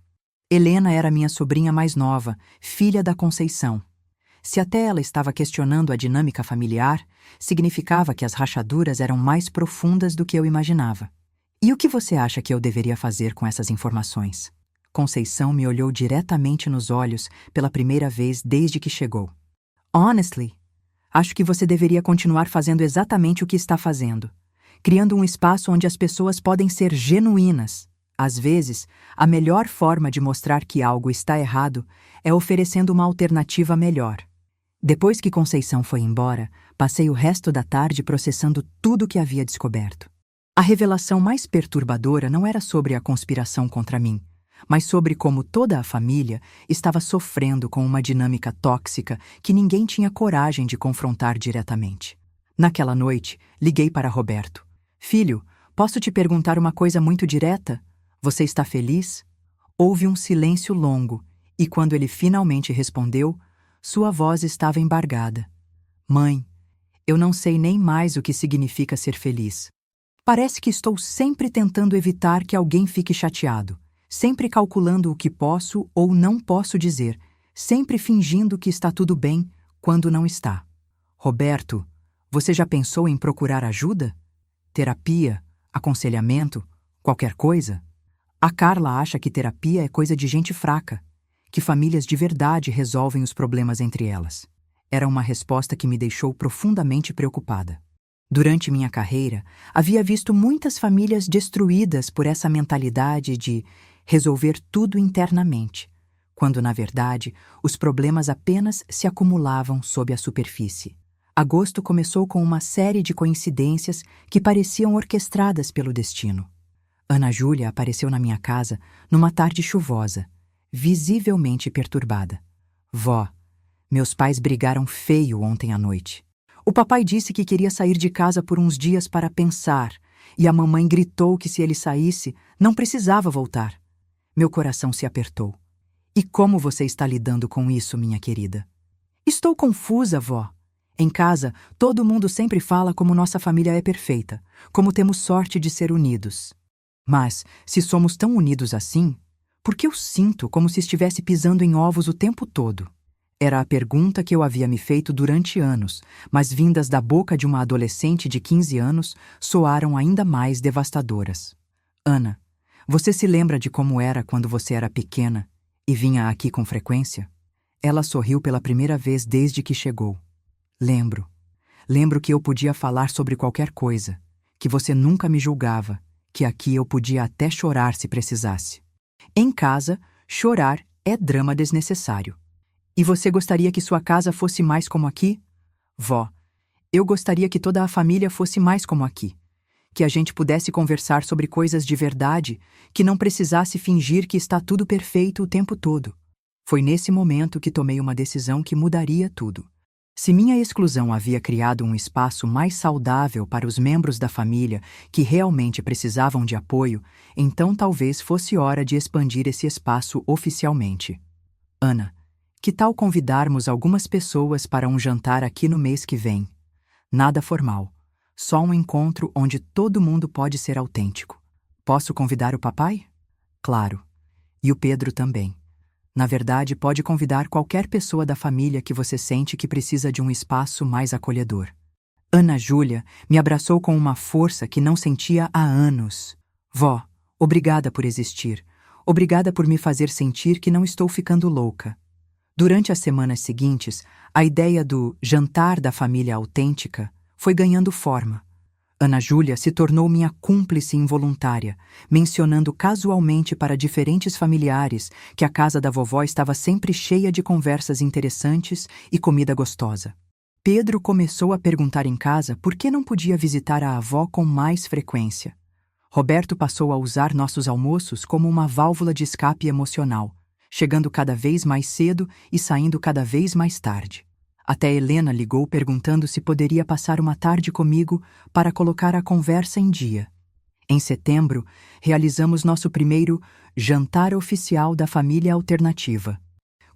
Helena era minha sobrinha mais nova, filha da Conceição. Se até ela estava questionando a dinâmica familiar, significava que as rachaduras eram mais profundas do que eu imaginava. E o que você acha que eu deveria fazer com essas informações? Conceição me olhou diretamente nos olhos pela primeira vez desde que chegou. Honestly, acho que você deveria continuar fazendo exatamente o que está fazendo, criando um espaço onde as pessoas podem ser genuínas. Às vezes, a melhor forma de mostrar que algo está errado é oferecendo uma alternativa melhor. Depois que Conceição foi embora, passei o resto da tarde processando tudo o que havia descoberto. A revelação mais perturbadora não era sobre a conspiração contra mim, mas sobre como toda a família estava sofrendo com uma dinâmica tóxica que ninguém tinha coragem de confrontar diretamente. Naquela noite, liguei para Roberto. Filho, posso te perguntar uma coisa muito direta? Você está feliz? Houve um silêncio longo, e quando ele finalmente respondeu, sua voz estava embargada. Mãe, eu não sei nem mais o que significa ser feliz. Parece que estou sempre tentando evitar que alguém fique chateado, sempre calculando o que posso ou não posso dizer, sempre fingindo que está tudo bem quando não está. Roberto, você já pensou em procurar ajuda? Terapia? Aconselhamento? Qualquer coisa? A Carla acha que terapia é coisa de gente fraca, que famílias de verdade resolvem os problemas entre elas. Era uma resposta que me deixou profundamente preocupada. Durante minha carreira, havia visto muitas famílias destruídas por essa mentalidade de resolver tudo internamente, quando, na verdade, os problemas apenas se acumulavam sob a superfície. Agosto começou com uma série de coincidências que pareciam orquestradas pelo destino. Ana Júlia apareceu na minha casa numa tarde chuvosa, visivelmente perturbada. Vó, meus pais brigaram feio ontem à noite. O papai disse que queria sair de casa por uns dias para pensar, e a mamãe gritou que se ele saísse, não precisava voltar. Meu coração se apertou. E como você está lidando com isso, minha querida? Estou confusa, vó. Em casa, todo mundo sempre fala como nossa família é perfeita, como temos sorte de ser unidos. Mas, se somos tão unidos assim, por que eu sinto como se estivesse pisando em ovos o tempo todo? Era a pergunta que eu havia me feito durante anos, mas vindas da boca de uma adolescente de 15 anos, soaram ainda mais devastadoras. Ana, você se lembra de como era quando você era pequena e vinha aqui com frequência? Ela sorriu pela primeira vez desde que chegou. Lembro. Lembro que eu podia falar sobre qualquer coisa, que você nunca me julgava, que aqui eu podia até chorar se precisasse. Em casa, chorar é drama desnecessário. E você gostaria que sua casa fosse mais como aqui? Vó, Eu gostaria que toda a família fosse mais como aqui. Que a gente pudesse conversar sobre coisas de verdade, que não precisasse fingir que está tudo perfeito o tempo todo. Foi nesse momento que tomei uma decisão que mudaria tudo. Se minha exclusão havia criado um espaço mais saudável para os membros da família que realmente precisavam de apoio, então talvez fosse hora de expandir esse espaço oficialmente. Ana, que tal convidarmos algumas pessoas para um jantar aqui no mês que vem? Nada formal. Só um encontro onde todo mundo pode ser autêntico. Posso convidar o papai? Claro. E o Pedro também. Na verdade, pode convidar qualquer pessoa da família que você sente que precisa de um espaço mais acolhedor. Ana Júlia me abraçou com uma força que não sentia há anos. Vó, obrigada por existir. Obrigada por me fazer sentir que não estou ficando louca. Durante as semanas seguintes, a ideia do jantar da família autêntica foi ganhando forma. Ana Júlia se tornou minha cúmplice involuntária, mencionando casualmente para diferentes familiares que a casa da vovó estava sempre cheia de conversas interessantes e comida gostosa. Pedro começou a perguntar em casa por que não podia visitar a avó com mais frequência. Roberto passou a usar nossos almoços como uma válvula de escape emocional, chegando cada vez mais cedo e saindo cada vez mais tarde. Até Helena ligou perguntando se poderia passar uma tarde comigo para colocar a conversa em dia. Em setembro, realizamos nosso primeiro jantar oficial da família alternativa.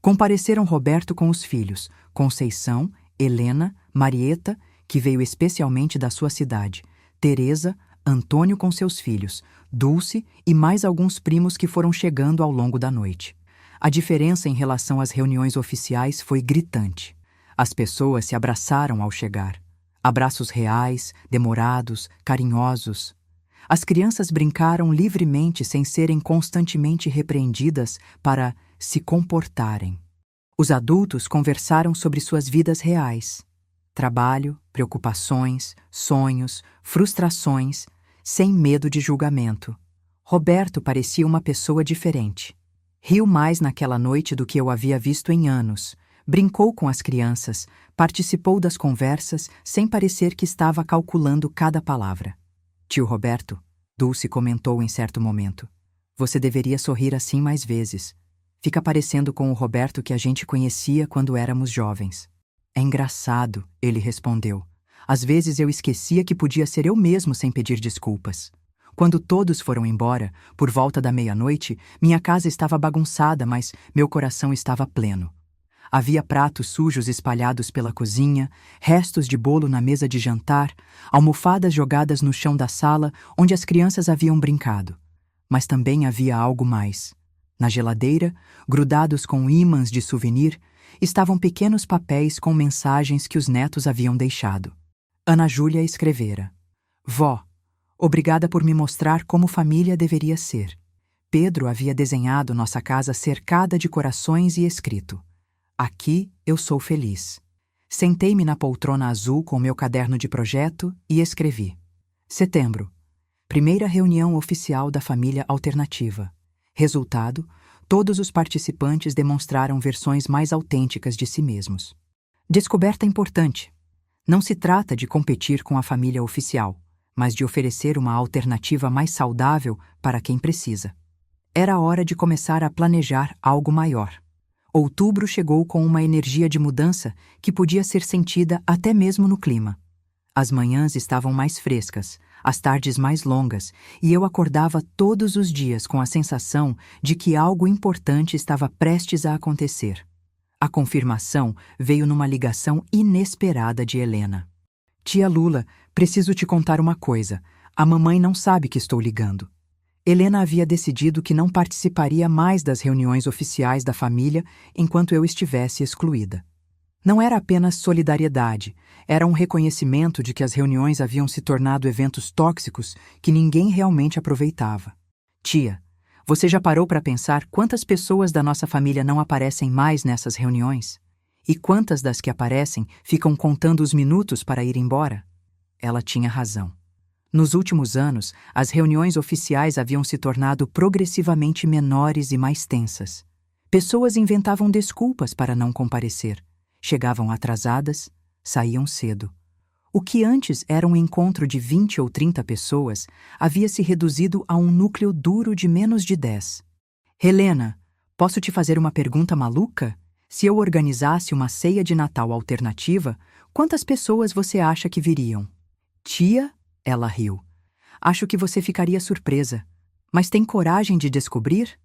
Compareceram Roberto com os filhos, Conceição, Helena, Marieta, que veio especialmente da sua cidade, Teresa, Antônio com seus filhos, Dulce e mais alguns primos que foram chegando ao longo da noite. A diferença em relação às reuniões oficiais foi gritante. As pessoas se abraçaram ao chegar. Abraços reais, demorados, carinhosos. As crianças brincaram livremente sem serem constantemente repreendidas para se comportarem. Os adultos conversaram sobre suas vidas reais. Trabalho, preocupações, sonhos, frustrações, sem medo de julgamento. Roberto parecia uma pessoa diferente. Riu mais naquela noite do que eu havia visto em anos. Brincou com as crianças, participou das conversas sem parecer que estava calculando cada palavra. Tio Roberto, Dulce comentou em certo momento. Você deveria sorrir assim mais vezes. Fica parecendo com o Roberto que a gente conhecia quando éramos jovens. É engraçado, ele respondeu. Às vezes eu esquecia que podia ser eu mesmo sem pedir desculpas. Quando todos foram embora, por volta da meia-noite, minha casa estava bagunçada, mas meu coração estava pleno. Havia pratos sujos espalhados pela cozinha, restos de bolo na mesa de jantar, almofadas jogadas no chão da sala onde as crianças haviam brincado. Mas também havia algo mais. Na geladeira, grudados com ímãs de souvenir, estavam pequenos papéis com mensagens que os netos haviam deixado. Ana Júlia escrevera: Vó, obrigada por me mostrar como família deveria ser. Pedro havia desenhado nossa casa cercada de corações e escrito: Aqui eu sou feliz. Sentei-me na poltrona azul com meu caderno de projeto e escrevi: Setembro. Primeira reunião oficial da família alternativa. Resultado: todos os participantes demonstraram versões mais autênticas de si mesmos. Descoberta importante. Não se trata de competir com a família oficial, mas de oferecer uma alternativa mais saudável para quem precisa. Era hora de começar a planejar algo maior. Outubro chegou com uma energia de mudança que podia ser sentida até mesmo no clima. As manhãs estavam mais frescas, as tardes mais longas, e eu acordava todos os dias com a sensação de que algo importante estava prestes a acontecer. A confirmação veio numa ligação inesperada de Helena. Tia Lula, preciso te contar uma coisa. A mamãe não sabe que estou ligando. Helena havia decidido que não participaria mais das reuniões oficiais da família enquanto eu estivesse excluída. Não era apenas solidariedade, era um reconhecimento de que as reuniões haviam se tornado eventos tóxicos que ninguém realmente aproveitava. Tia, você já parou para pensar quantas pessoas da nossa família não aparecem mais nessas reuniões? E quantas das que aparecem ficam contando os minutos para ir embora? Ela tinha razão. Nos últimos anos, as reuniões oficiais haviam se tornado progressivamente menores e mais tensas. Pessoas inventavam desculpas para não comparecer. Chegavam atrasadas, saíam cedo. O que antes era um encontro de 20 ou 30 pessoas havia se reduzido a um núcleo duro de menos de 10. Helena, posso te fazer uma pergunta maluca? Se eu organizasse uma ceia de Natal alternativa, quantas pessoas você acha que viriam? Tia, ela riu. Acho que você ficaria surpresa. Mas tem coragem de descobrir?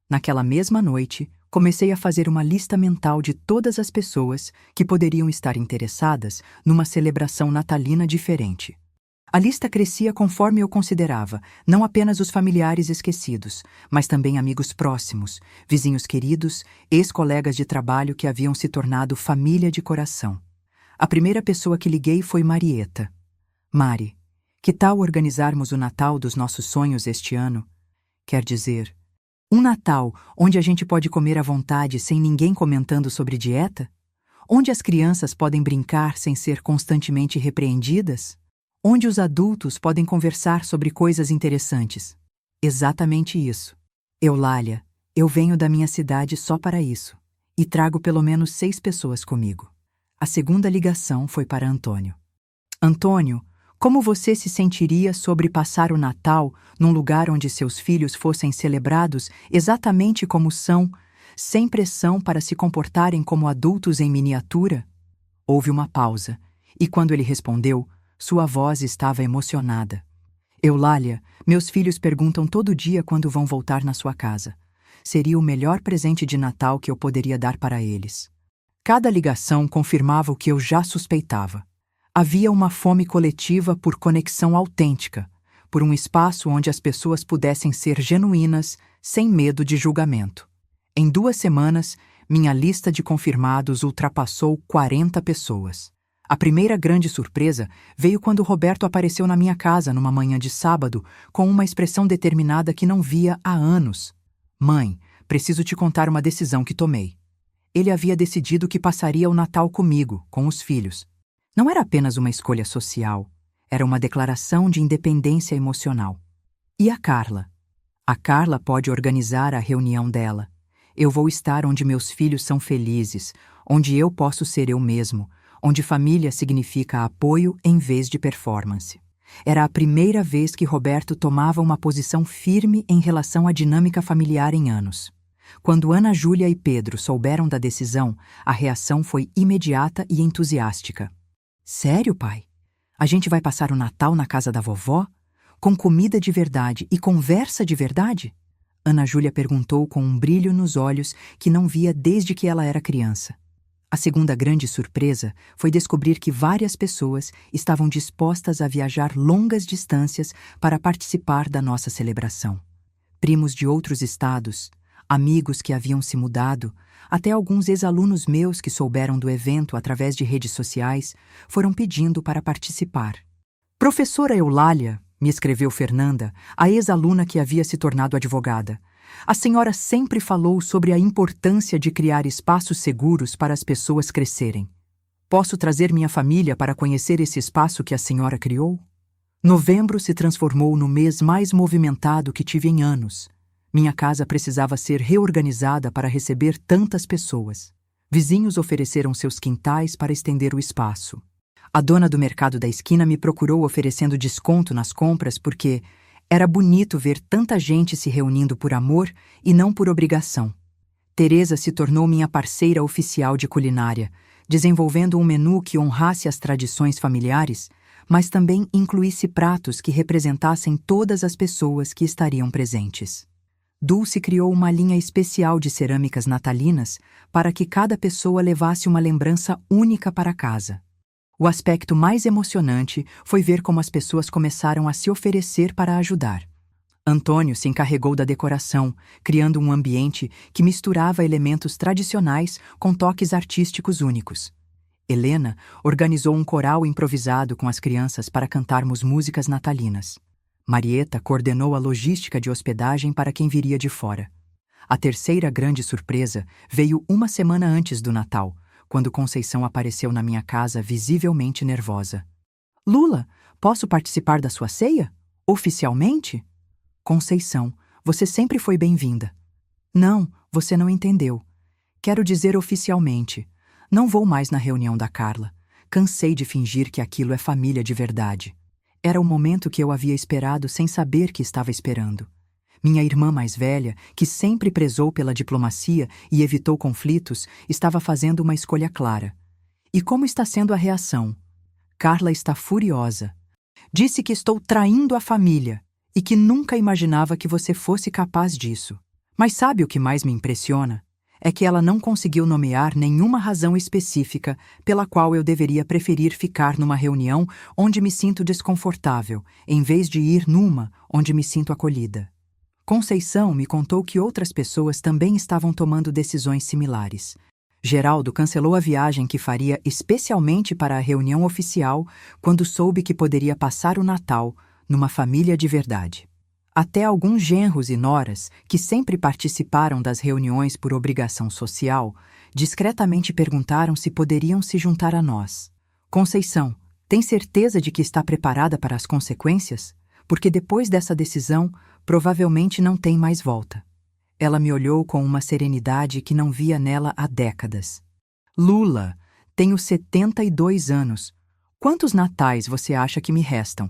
Naquela mesma noite, comecei a fazer uma lista mental de todas as pessoas que poderiam estar interessadas numa celebração natalina diferente. A lista crescia conforme eu considerava, não apenas os familiares esquecidos, mas também amigos próximos, vizinhos queridos, ex-colegas de trabalho que haviam se tornado família de coração. A primeira pessoa que liguei foi Marieta. Mari, que tal organizarmos o Natal dos nossos sonhos este ano? Quer dizer, um Natal onde a gente pode comer à vontade sem ninguém comentando sobre dieta? Onde as crianças podem brincar sem ser constantemente repreendidas? Onde os adultos podem conversar sobre coisas interessantes? Exatamente isso. Eulália, eu venho da minha cidade só para isso. E trago pelo menos 6 pessoas comigo. A segunda ligação foi para Antônio. Antônio, como você se sentiria sobre passar o Natal num lugar onde seus filhos fossem celebrados exatamente como são, sem pressão para se comportarem como adultos em miniatura? Houve uma pausa, e quando ele respondeu, sua voz estava emocionada. Eulália, meus filhos perguntam todo dia quando vão voltar na sua casa. Seria o melhor presente de Natal que eu poderia dar para eles. Cada ligação confirmava o que eu já suspeitava. Havia uma fome coletiva por conexão autêntica, por um espaço onde as pessoas pudessem ser genuínas, sem medo de julgamento. Em 2 semanas, minha lista de confirmados ultrapassou 40 pessoas. A primeira grande surpresa veio quando Roberto apareceu na minha casa numa manhã de sábado com uma expressão determinada que não via há anos. Mãe, preciso te contar uma decisão que tomei. Ele havia decidido que passaria o Natal comigo, com os filhos. Não era apenas uma escolha social, era uma declaração de independência emocional. E a Carla? A Carla pode organizar a reunião dela. Eu vou estar onde meus filhos são felizes, onde eu posso ser eu mesmo, onde família significa apoio em vez de performance. Era a primeira vez que Roberto tomava uma posição firme em relação à dinâmica familiar em anos. Quando Ana Júlia e Pedro souberam da decisão, a reação foi imediata e entusiástica. Sério, pai? A gente vai passar o Natal na casa da vovó? Com comida de verdade e conversa de verdade? Ana Júlia perguntou com um brilho nos olhos que não via desde que ela era criança. A segunda grande surpresa foi descobrir que várias pessoas estavam dispostas a viajar longas distâncias para participar da nossa celebração. Primos de outros estados, amigos que haviam se mudado, até alguns ex-alunos meus que souberam do evento através de redes sociais, foram pedindo para participar. Professora Eulália, me escreveu Fernanda, a ex-aluna que havia se tornado advogada. A senhora sempre falou sobre a importância de criar espaços seguros para as pessoas crescerem. Posso trazer minha família para conhecer esse espaço que a senhora criou? Novembro se transformou no mês mais movimentado que tive em anos. Minha casa precisava ser reorganizada para receber tantas pessoas. Vizinhos ofereceram seus quintais para estender o espaço. A dona do mercado da esquina me procurou oferecendo desconto nas compras porque era bonito ver tanta gente se reunindo por amor e não por obrigação. Teresa se tornou minha parceira oficial de culinária, desenvolvendo um menu que honrasse as tradições familiares, mas também incluísse pratos que representassem todas as pessoas que estariam presentes. Dulce criou uma linha especial de cerâmicas natalinas para que cada pessoa levasse uma lembrança única para casa. O aspecto mais emocionante foi ver como as pessoas começaram a se oferecer para ajudar. Antônio se encarregou da decoração, criando um ambiente que misturava elementos tradicionais com toques artísticos únicos. Helena organizou um coral improvisado com as crianças para cantarmos músicas natalinas. Marieta coordenou a logística de hospedagem para quem viria de fora. A terceira grande surpresa veio uma semana antes do Natal, quando Conceição apareceu na minha casa visivelmente nervosa. Lula, posso participar da sua ceia? Oficialmente? Conceição, você sempre foi bem-vinda. Não, você não entendeu. Quero dizer oficialmente. Não vou mais na reunião da Carla. Cansei de fingir que aquilo é família de verdade. Era o momento que eu havia esperado sem saber que estava esperando. Minha irmã mais velha, que sempre prezou pela diplomacia e evitou conflitos, estava fazendo uma escolha clara. E como está sendo a reação? Carla está furiosa. Disse que estou traindo a família e que nunca imaginava que você fosse capaz disso. Mas sabe o que mais me impressiona? É que ela não conseguiu nomear nenhuma razão específica pela qual eu deveria preferir ficar numa reunião onde me sinto desconfortável, em vez de ir numa onde me sinto acolhida. Conceição me contou que outras pessoas também estavam tomando decisões similares. Geraldo cancelou a viagem que faria especialmente para a reunião oficial quando soube que poderia passar o Natal numa família de verdade. Até alguns genros e noras, que sempre participaram das reuniões por obrigação social, discretamente perguntaram se poderiam se juntar a nós. Conceição, tem certeza de que está preparada para as consequências? Porque depois dessa decisão, provavelmente não tem mais volta. Ela me olhou com uma serenidade que não via nela há décadas. Lula, tenho 72 anos. Quantos natais você acha que me restam?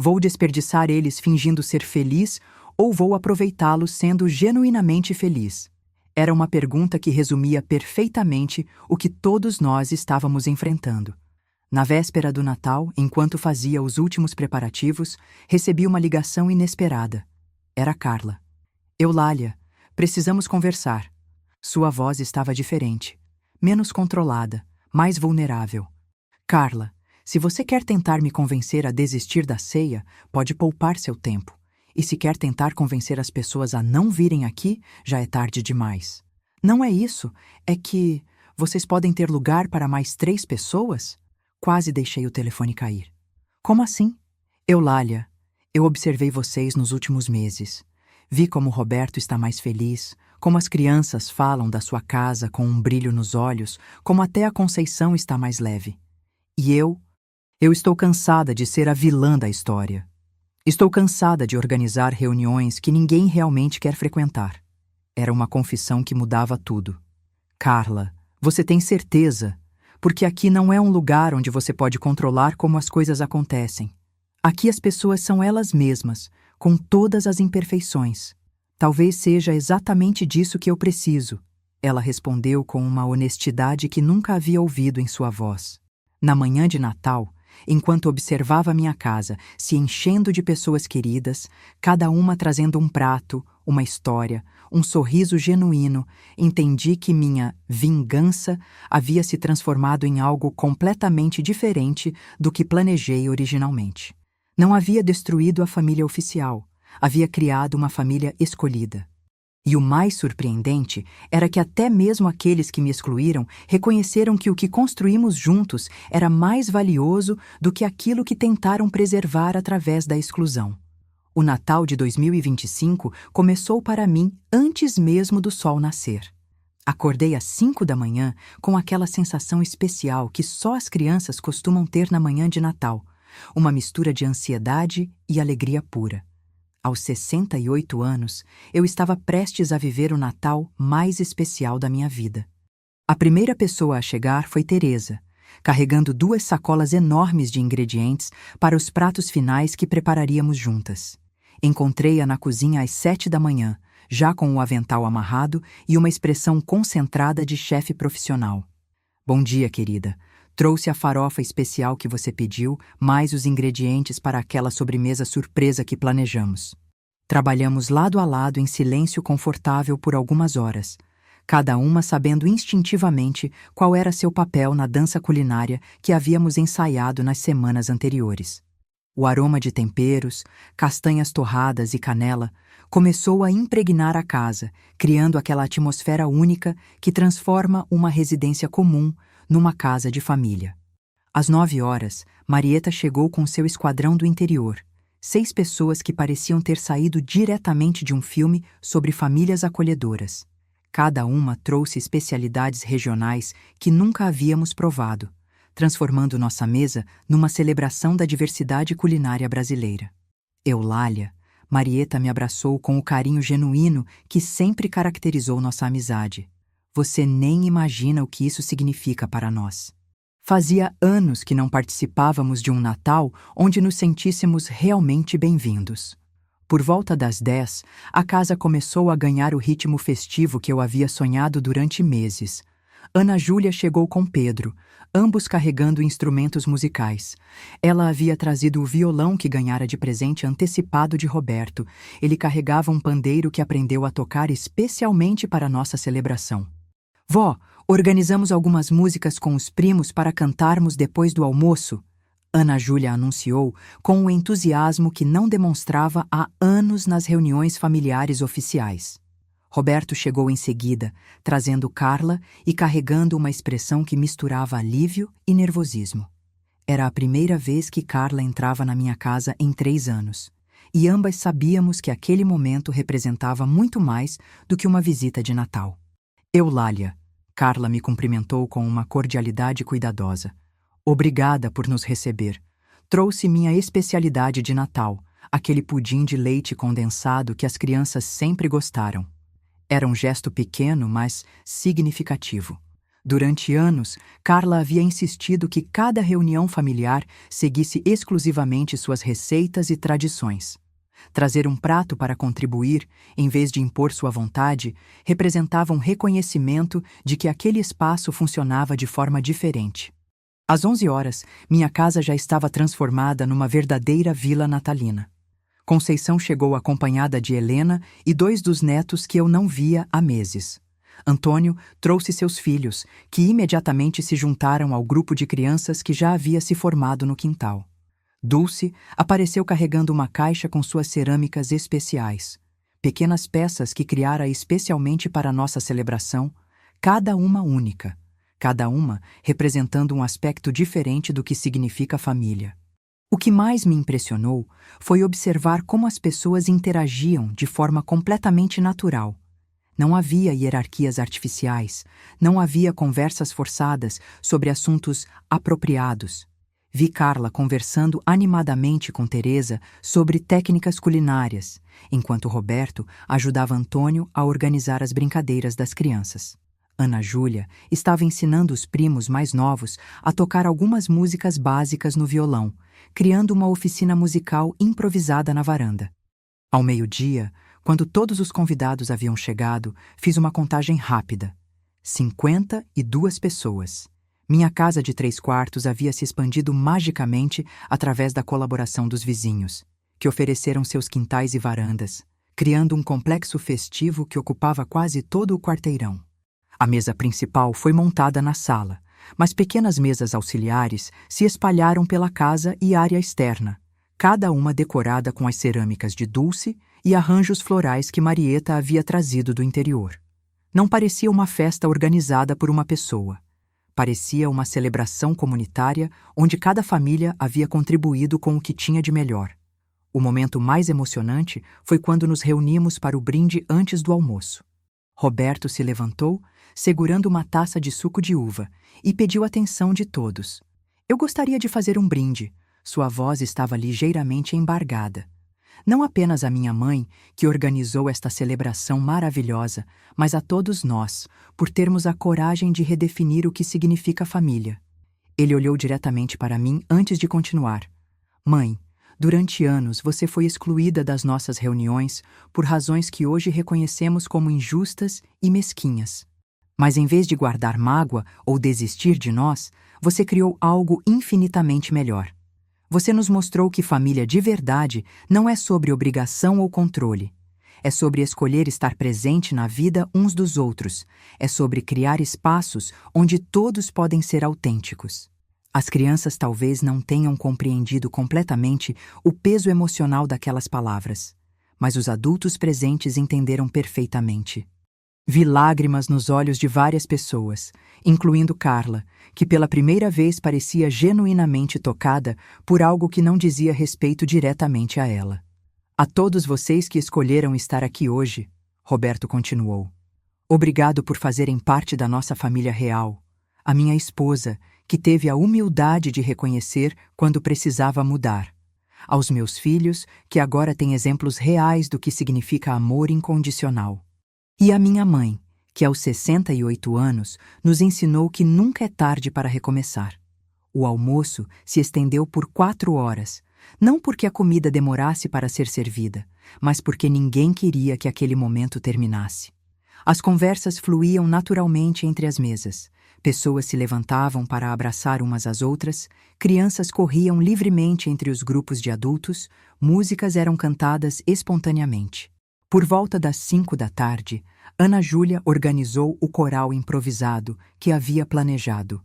Vou desperdiçar eles fingindo ser feliz ou vou aproveitá-los sendo genuinamente feliz? Era uma pergunta que resumia perfeitamente o que todos nós estávamos enfrentando. Na véspera do Natal, enquanto fazia os últimos preparativos, recebi uma ligação inesperada. Era Carla. Eulália, precisamos conversar. Sua voz estava diferente, menos controlada, mais vulnerável. Carla, se você quer tentar me convencer a desistir da ceia, pode poupar seu tempo. E se quer tentar convencer as pessoas a não virem aqui, já é tarde demais. Não é isso, é que vocês podem ter lugar para mais 3 pessoas? Quase deixei o telefone cair. Como assim? Eulália, eu observei vocês nos últimos meses. Vi como Roberto está mais feliz, como as crianças falam da sua casa com um brilho nos olhos, como até a Conceição está mais leve. E eu estou cansada de ser a vilã da história. Estou cansada de organizar reuniões que ninguém realmente quer frequentar. Era uma confissão que mudava tudo. Carla, você tem certeza? Porque aqui não é um lugar onde você pode controlar como as coisas acontecem. Aqui as pessoas são elas mesmas, com todas as imperfeições. Talvez seja exatamente disso que eu preciso. Ela respondeu com uma honestidade que nunca havia ouvido em sua voz. Na manhã de Natal, enquanto observava minha casa se enchendo de pessoas queridas, cada uma trazendo um prato, uma história, um sorriso genuíno, entendi que minha vingança havia se transformado em algo completamente diferente do que planejei originalmente. Não havia destruído a família oficial, havia criado uma família escolhida. E o mais surpreendente era que até mesmo aqueles que me excluíram reconheceram que o que construímos juntos era mais valioso do que aquilo que tentaram preservar através da exclusão. O Natal de 2025 começou para mim antes mesmo do sol nascer. Acordei às 5 da manhã com aquela sensação especial que só as crianças costumam ter na manhã de Natal, uma mistura de ansiedade e alegria pura. Aos 68 anos, eu estava prestes a viver o Natal mais especial da minha vida. A primeira pessoa a chegar foi Teresa, carregando 2 sacolas enormes de ingredientes para os pratos finais que prepararíamos juntas. Encontrei-a na cozinha às 7 da manhã, já com o avental amarrado e uma expressão concentrada de chefe profissional. Bom dia, querida. Trouxe a farofa especial que você pediu, mais os ingredientes para aquela sobremesa surpresa que planejamos. Trabalhamos lado a lado em silêncio confortável por algumas horas, cada uma sabendo instintivamente qual era seu papel na dança culinária que havíamos ensaiado nas semanas anteriores. O aroma de temperos, castanhas torradas e canela começou a impregnar a casa, criando aquela atmosfera única que transforma uma residência comum numa casa de família. Às 9 horas, Marieta chegou com seu esquadrão do interior, 6 pessoas que pareciam ter saído diretamente de um filme sobre famílias acolhedoras. Cada uma trouxe especialidades regionais que nunca havíamos provado, transformando nossa mesa numa celebração da diversidade culinária brasileira. Eulália, Marieta me abraçou com o carinho genuíno que sempre caracterizou nossa amizade. Você nem imagina o que isso significa para nós. Fazia anos que não participávamos de um Natal onde nos sentíssemos realmente bem-vindos. Por volta das 10, a casa começou a ganhar o ritmo festivo que eu havia sonhado durante meses. Ana Júlia chegou com Pedro, ambos carregando instrumentos musicais. Ela havia trazido o violão que ganhara de presente antecipado de Roberto. Ele carregava um pandeiro que aprendeu a tocar especialmente para nossa celebração. Vó, organizamos algumas músicas com os primos para cantarmos depois do almoço, Ana Júlia anunciou com um entusiasmo que não demonstrava há anos nas reuniões familiares oficiais. Roberto chegou em seguida, trazendo Carla e carregando uma expressão que misturava alívio e nervosismo. Era a primeira vez que Carla entrava na minha casa em 3 anos, e ambas sabíamos que aquele momento representava muito mais do que uma visita de Natal. Eulália, Carla me cumprimentou com uma cordialidade cuidadosa. Obrigada por nos receber. Trouxe minha especialidade de Natal, aquele pudim de leite condensado que as crianças sempre gostaram. Era um gesto pequeno, mas significativo. Durante anos, Carla havia insistido que cada reunião familiar seguisse exclusivamente suas receitas e tradições. Trazer um prato para contribuir, em vez de impor sua vontade, representava um reconhecimento de que aquele espaço funcionava de forma diferente. Às 11 horas, minha casa já estava transformada numa verdadeira vila natalina. Conceição chegou acompanhada de Helena e 2 dos netos que eu não via há meses. Antônio trouxe seus filhos, que imediatamente se juntaram ao grupo de crianças que já havia se formado no quintal. Dulce apareceu carregando uma caixa com suas cerâmicas especiais, pequenas peças que criara especialmente para nossa celebração, cada uma única, cada uma representando um aspecto diferente do que significa família. O que mais me impressionou foi observar como as pessoas interagiam de forma completamente natural. Não havia hierarquias artificiais, não havia conversas forçadas sobre assuntos apropriados. Vi Carla conversando animadamente com Teresa sobre técnicas culinárias, enquanto Roberto ajudava Antônio a organizar as brincadeiras das crianças. Ana Júlia estava ensinando os primos mais novos a tocar algumas músicas básicas no violão, criando uma oficina musical improvisada na varanda. Ao meio-dia, quando todos os convidados haviam chegado, fiz uma contagem rápida. 52 pessoas. Minha casa de 3 quartos havia se expandido magicamente através da colaboração dos vizinhos, que ofereceram seus quintais e varandas, criando um complexo festivo que ocupava quase todo o quarteirão. A mesa principal foi montada na sala, mas pequenas mesas auxiliares se espalharam pela casa e área externa, cada uma decorada com as cerâmicas de Dulce e arranjos florais que Marieta havia trazido do interior. Não parecia uma festa organizada por uma pessoa. Parecia uma celebração comunitária onde cada família havia contribuído com o que tinha de melhor. O momento mais emocionante foi quando nos reunimos para o brinde antes do almoço. Roberto se levantou, segurando uma taça de suco de uva, e pediu atenção de todos. Eu gostaria de fazer um brinde. Sua voz estava ligeiramente embargada. Não apenas a minha mãe, que organizou esta celebração maravilhosa, mas a todos nós, por termos a coragem de redefinir o que significa família. Ele olhou diretamente para mim antes de continuar. Mãe, durante anos você foi excluída das nossas reuniões por razões que hoje reconhecemos como injustas e mesquinhas. Mas em vez de guardar mágoa ou desistir de nós, você criou algo infinitamente melhor. Você nos mostrou que família de verdade não é sobre obrigação ou controle. É sobre escolher estar presente na vida uns dos outros. É sobre criar espaços onde todos podem ser autênticos. As crianças talvez não tenham compreendido completamente o peso emocional daquelas palavras, mas os adultos presentes entenderam perfeitamente. Vi lágrimas nos olhos de várias pessoas, incluindo Carla, que pela primeira vez parecia genuinamente tocada por algo que não dizia respeito diretamente a ela. A todos vocês que escolheram estar aqui hoje, Roberto continuou. Obrigado por fazerem parte da nossa família real. A minha esposa, que teve a humildade de reconhecer quando precisava mudar. Aos meus filhos, que agora têm exemplos reais do que significa amor incondicional. E a minha mãe, que aos 68 anos nos ensinou que nunca é tarde para recomeçar. O almoço se estendeu por 4 horas, não porque a comida demorasse para ser servida, mas porque ninguém queria que aquele momento terminasse. As conversas fluíam naturalmente entre as mesas. Pessoas se levantavam para abraçar umas às outras, crianças corriam livremente entre os grupos de adultos, músicas eram cantadas espontaneamente. Por volta das 5 da tarde, Ana Júlia organizou o coral improvisado que havia planejado.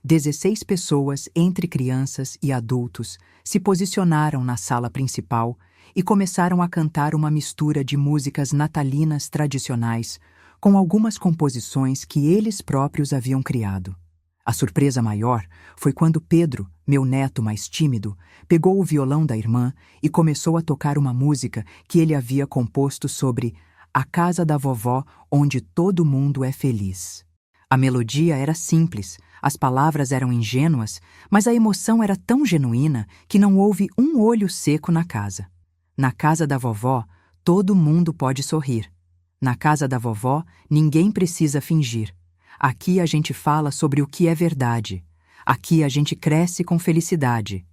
16 pessoas, entre crianças e adultos, se posicionaram na sala principal e começaram a cantar uma mistura de músicas natalinas tradicionais com algumas composições que eles próprios haviam criado. A surpresa maior foi quando Pedro, meu neto mais tímido, pegou o violão da irmã e começou a tocar uma música que ele havia composto sobre a casa da vovó onde todo mundo é feliz. A melodia era simples, as palavras eram ingênuas, mas a emoção era tão genuína que não houve um olho seco na casa. Na casa da vovó, todo mundo pode sorrir. Na casa da vovó, ninguém precisa fingir. Aqui a gente fala sobre o que é verdade. Aqui a gente cresce com felicidade.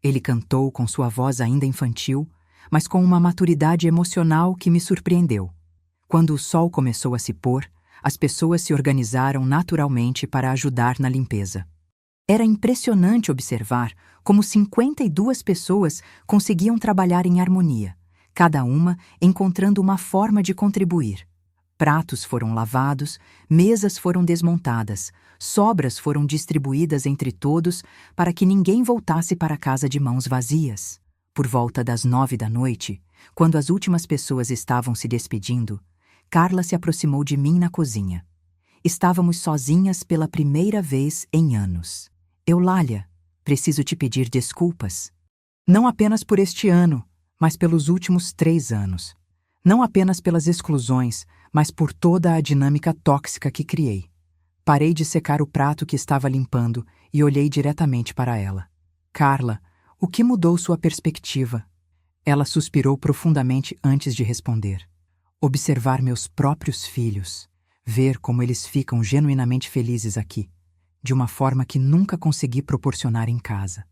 Ele cantou com sua voz ainda infantil, mas com uma maturidade emocional que me surpreendeu. Quando o sol começou a se pôr, as pessoas se organizaram naturalmente para ajudar na limpeza. Era impressionante observar como 52 pessoas conseguiam trabalhar em harmonia, cada uma encontrando uma forma de contribuir. Pratos foram lavados, mesas foram desmontadas, sobras foram distribuídas entre todos para que ninguém voltasse para casa de mãos vazias. Por volta das 9 da noite, quando as últimas pessoas estavam se despedindo, Carla se aproximou de mim na cozinha. Estávamos sozinhas pela primeira vez em anos. Eulália, preciso te pedir desculpas. Não apenas por este ano, mas pelos últimos 3 anos. Não apenas pelas exclusões, mas por toda a dinâmica tóxica que criei. Parei de secar o prato que estava limpando e olhei diretamente para ela. Carla, o que mudou sua perspectiva? Ela suspirou profundamente antes de responder. Observar meus próprios filhos, ver como eles ficam genuinamente felizes aqui, de uma forma que nunca consegui proporcionar em casa.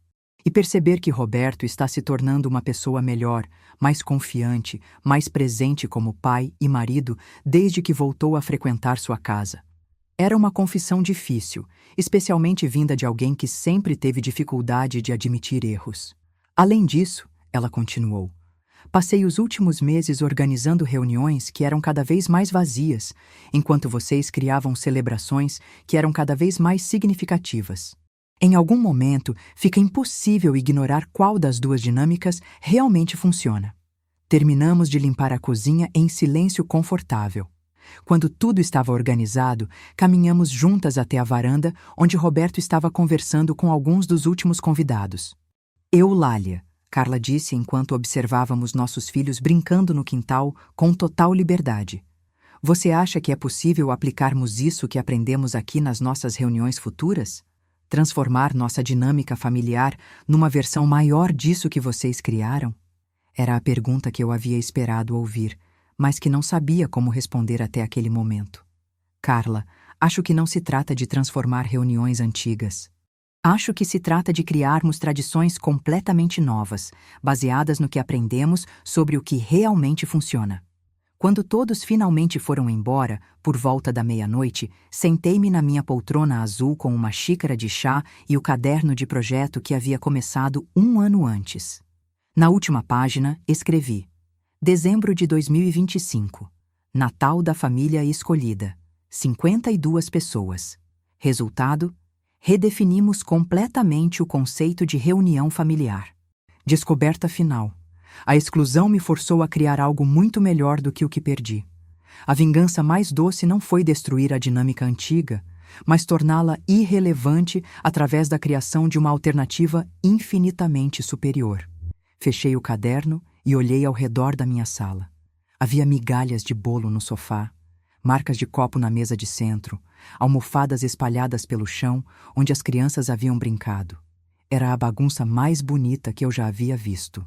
E perceber que Roberto está se tornando uma pessoa melhor, mais confiante, mais presente como pai e marido desde que voltou a frequentar sua casa. Era uma confissão difícil, especialmente vinda de alguém que sempre teve dificuldade de admitir erros. Além disso, ela continuou, passei os últimos meses organizando reuniões que eram cada vez mais vazias, enquanto vocês criavam celebrações que eram cada vez mais significativas. Em algum momento, fica impossível ignorar qual das duas dinâmicas realmente funciona. Terminamos de limpar a cozinha em silêncio confortável. Quando tudo estava organizado, caminhamos juntas até a varanda, onde Roberto estava conversando com alguns dos últimos convidados. Eulália, Carla disse enquanto observávamos nossos filhos brincando no quintal com total liberdade. Você acha que é possível aplicarmos isso que aprendemos aqui nas nossas reuniões futuras? Transformar nossa dinâmica familiar numa versão maior disso que vocês criaram? Era a pergunta que eu havia esperado ouvir, mas que não sabia como responder até aquele momento. Carla, acho que não se trata de transformar reuniões antigas. Acho que se trata de criarmos tradições completamente novas, baseadas no que aprendemos sobre o que realmente funciona. Quando todos finalmente foram embora, por volta da meia-noite, sentei-me na minha poltrona azul com uma xícara de chá e o caderno de projeto que havia começado 1 ano antes. Na última página, escrevi: Dezembro de 2025. Natal da família escolhida. 52 pessoas. Resultado: redefinimos completamente o conceito de reunião familiar. Descoberta final. A exclusão me forçou a criar algo muito melhor do que o que perdi. A vingança mais doce não foi destruir a dinâmica antiga, mas torná-la irrelevante através da criação de uma alternativa infinitamente superior. Fechei o caderno e olhei ao redor da minha sala. Havia migalhas de bolo no sofá, marcas de copo na mesa de centro, almofadas espalhadas pelo chão onde as crianças haviam brincado. Era a bagunça mais bonita que eu já havia visto.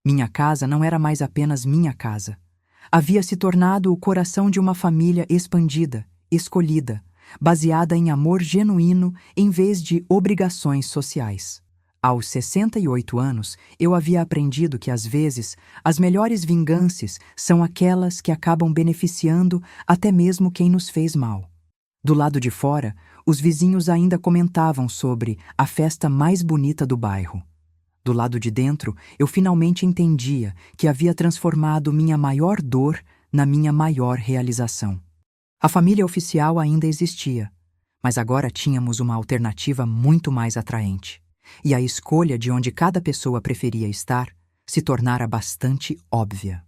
Minha casa não era mais apenas minha casa. Havia se tornado o coração de uma família expandida, escolhida, baseada em amor genuíno em vez de obrigações sociais. Aos 68 anos, eu havia aprendido que, às vezes, as melhores vinganças são aquelas que acabam beneficiando até mesmo quem nos fez mal. Do lado de fora, os vizinhos ainda comentavam sobre a festa mais bonita do bairro. Do lado de dentro, eu finalmente entendia que havia transformado minha maior dor na minha maior realização. A família oficial ainda existia, mas agora tínhamos uma alternativa muito mais atraente. E a escolha de onde cada pessoa preferia estar se tornara bastante óbvia.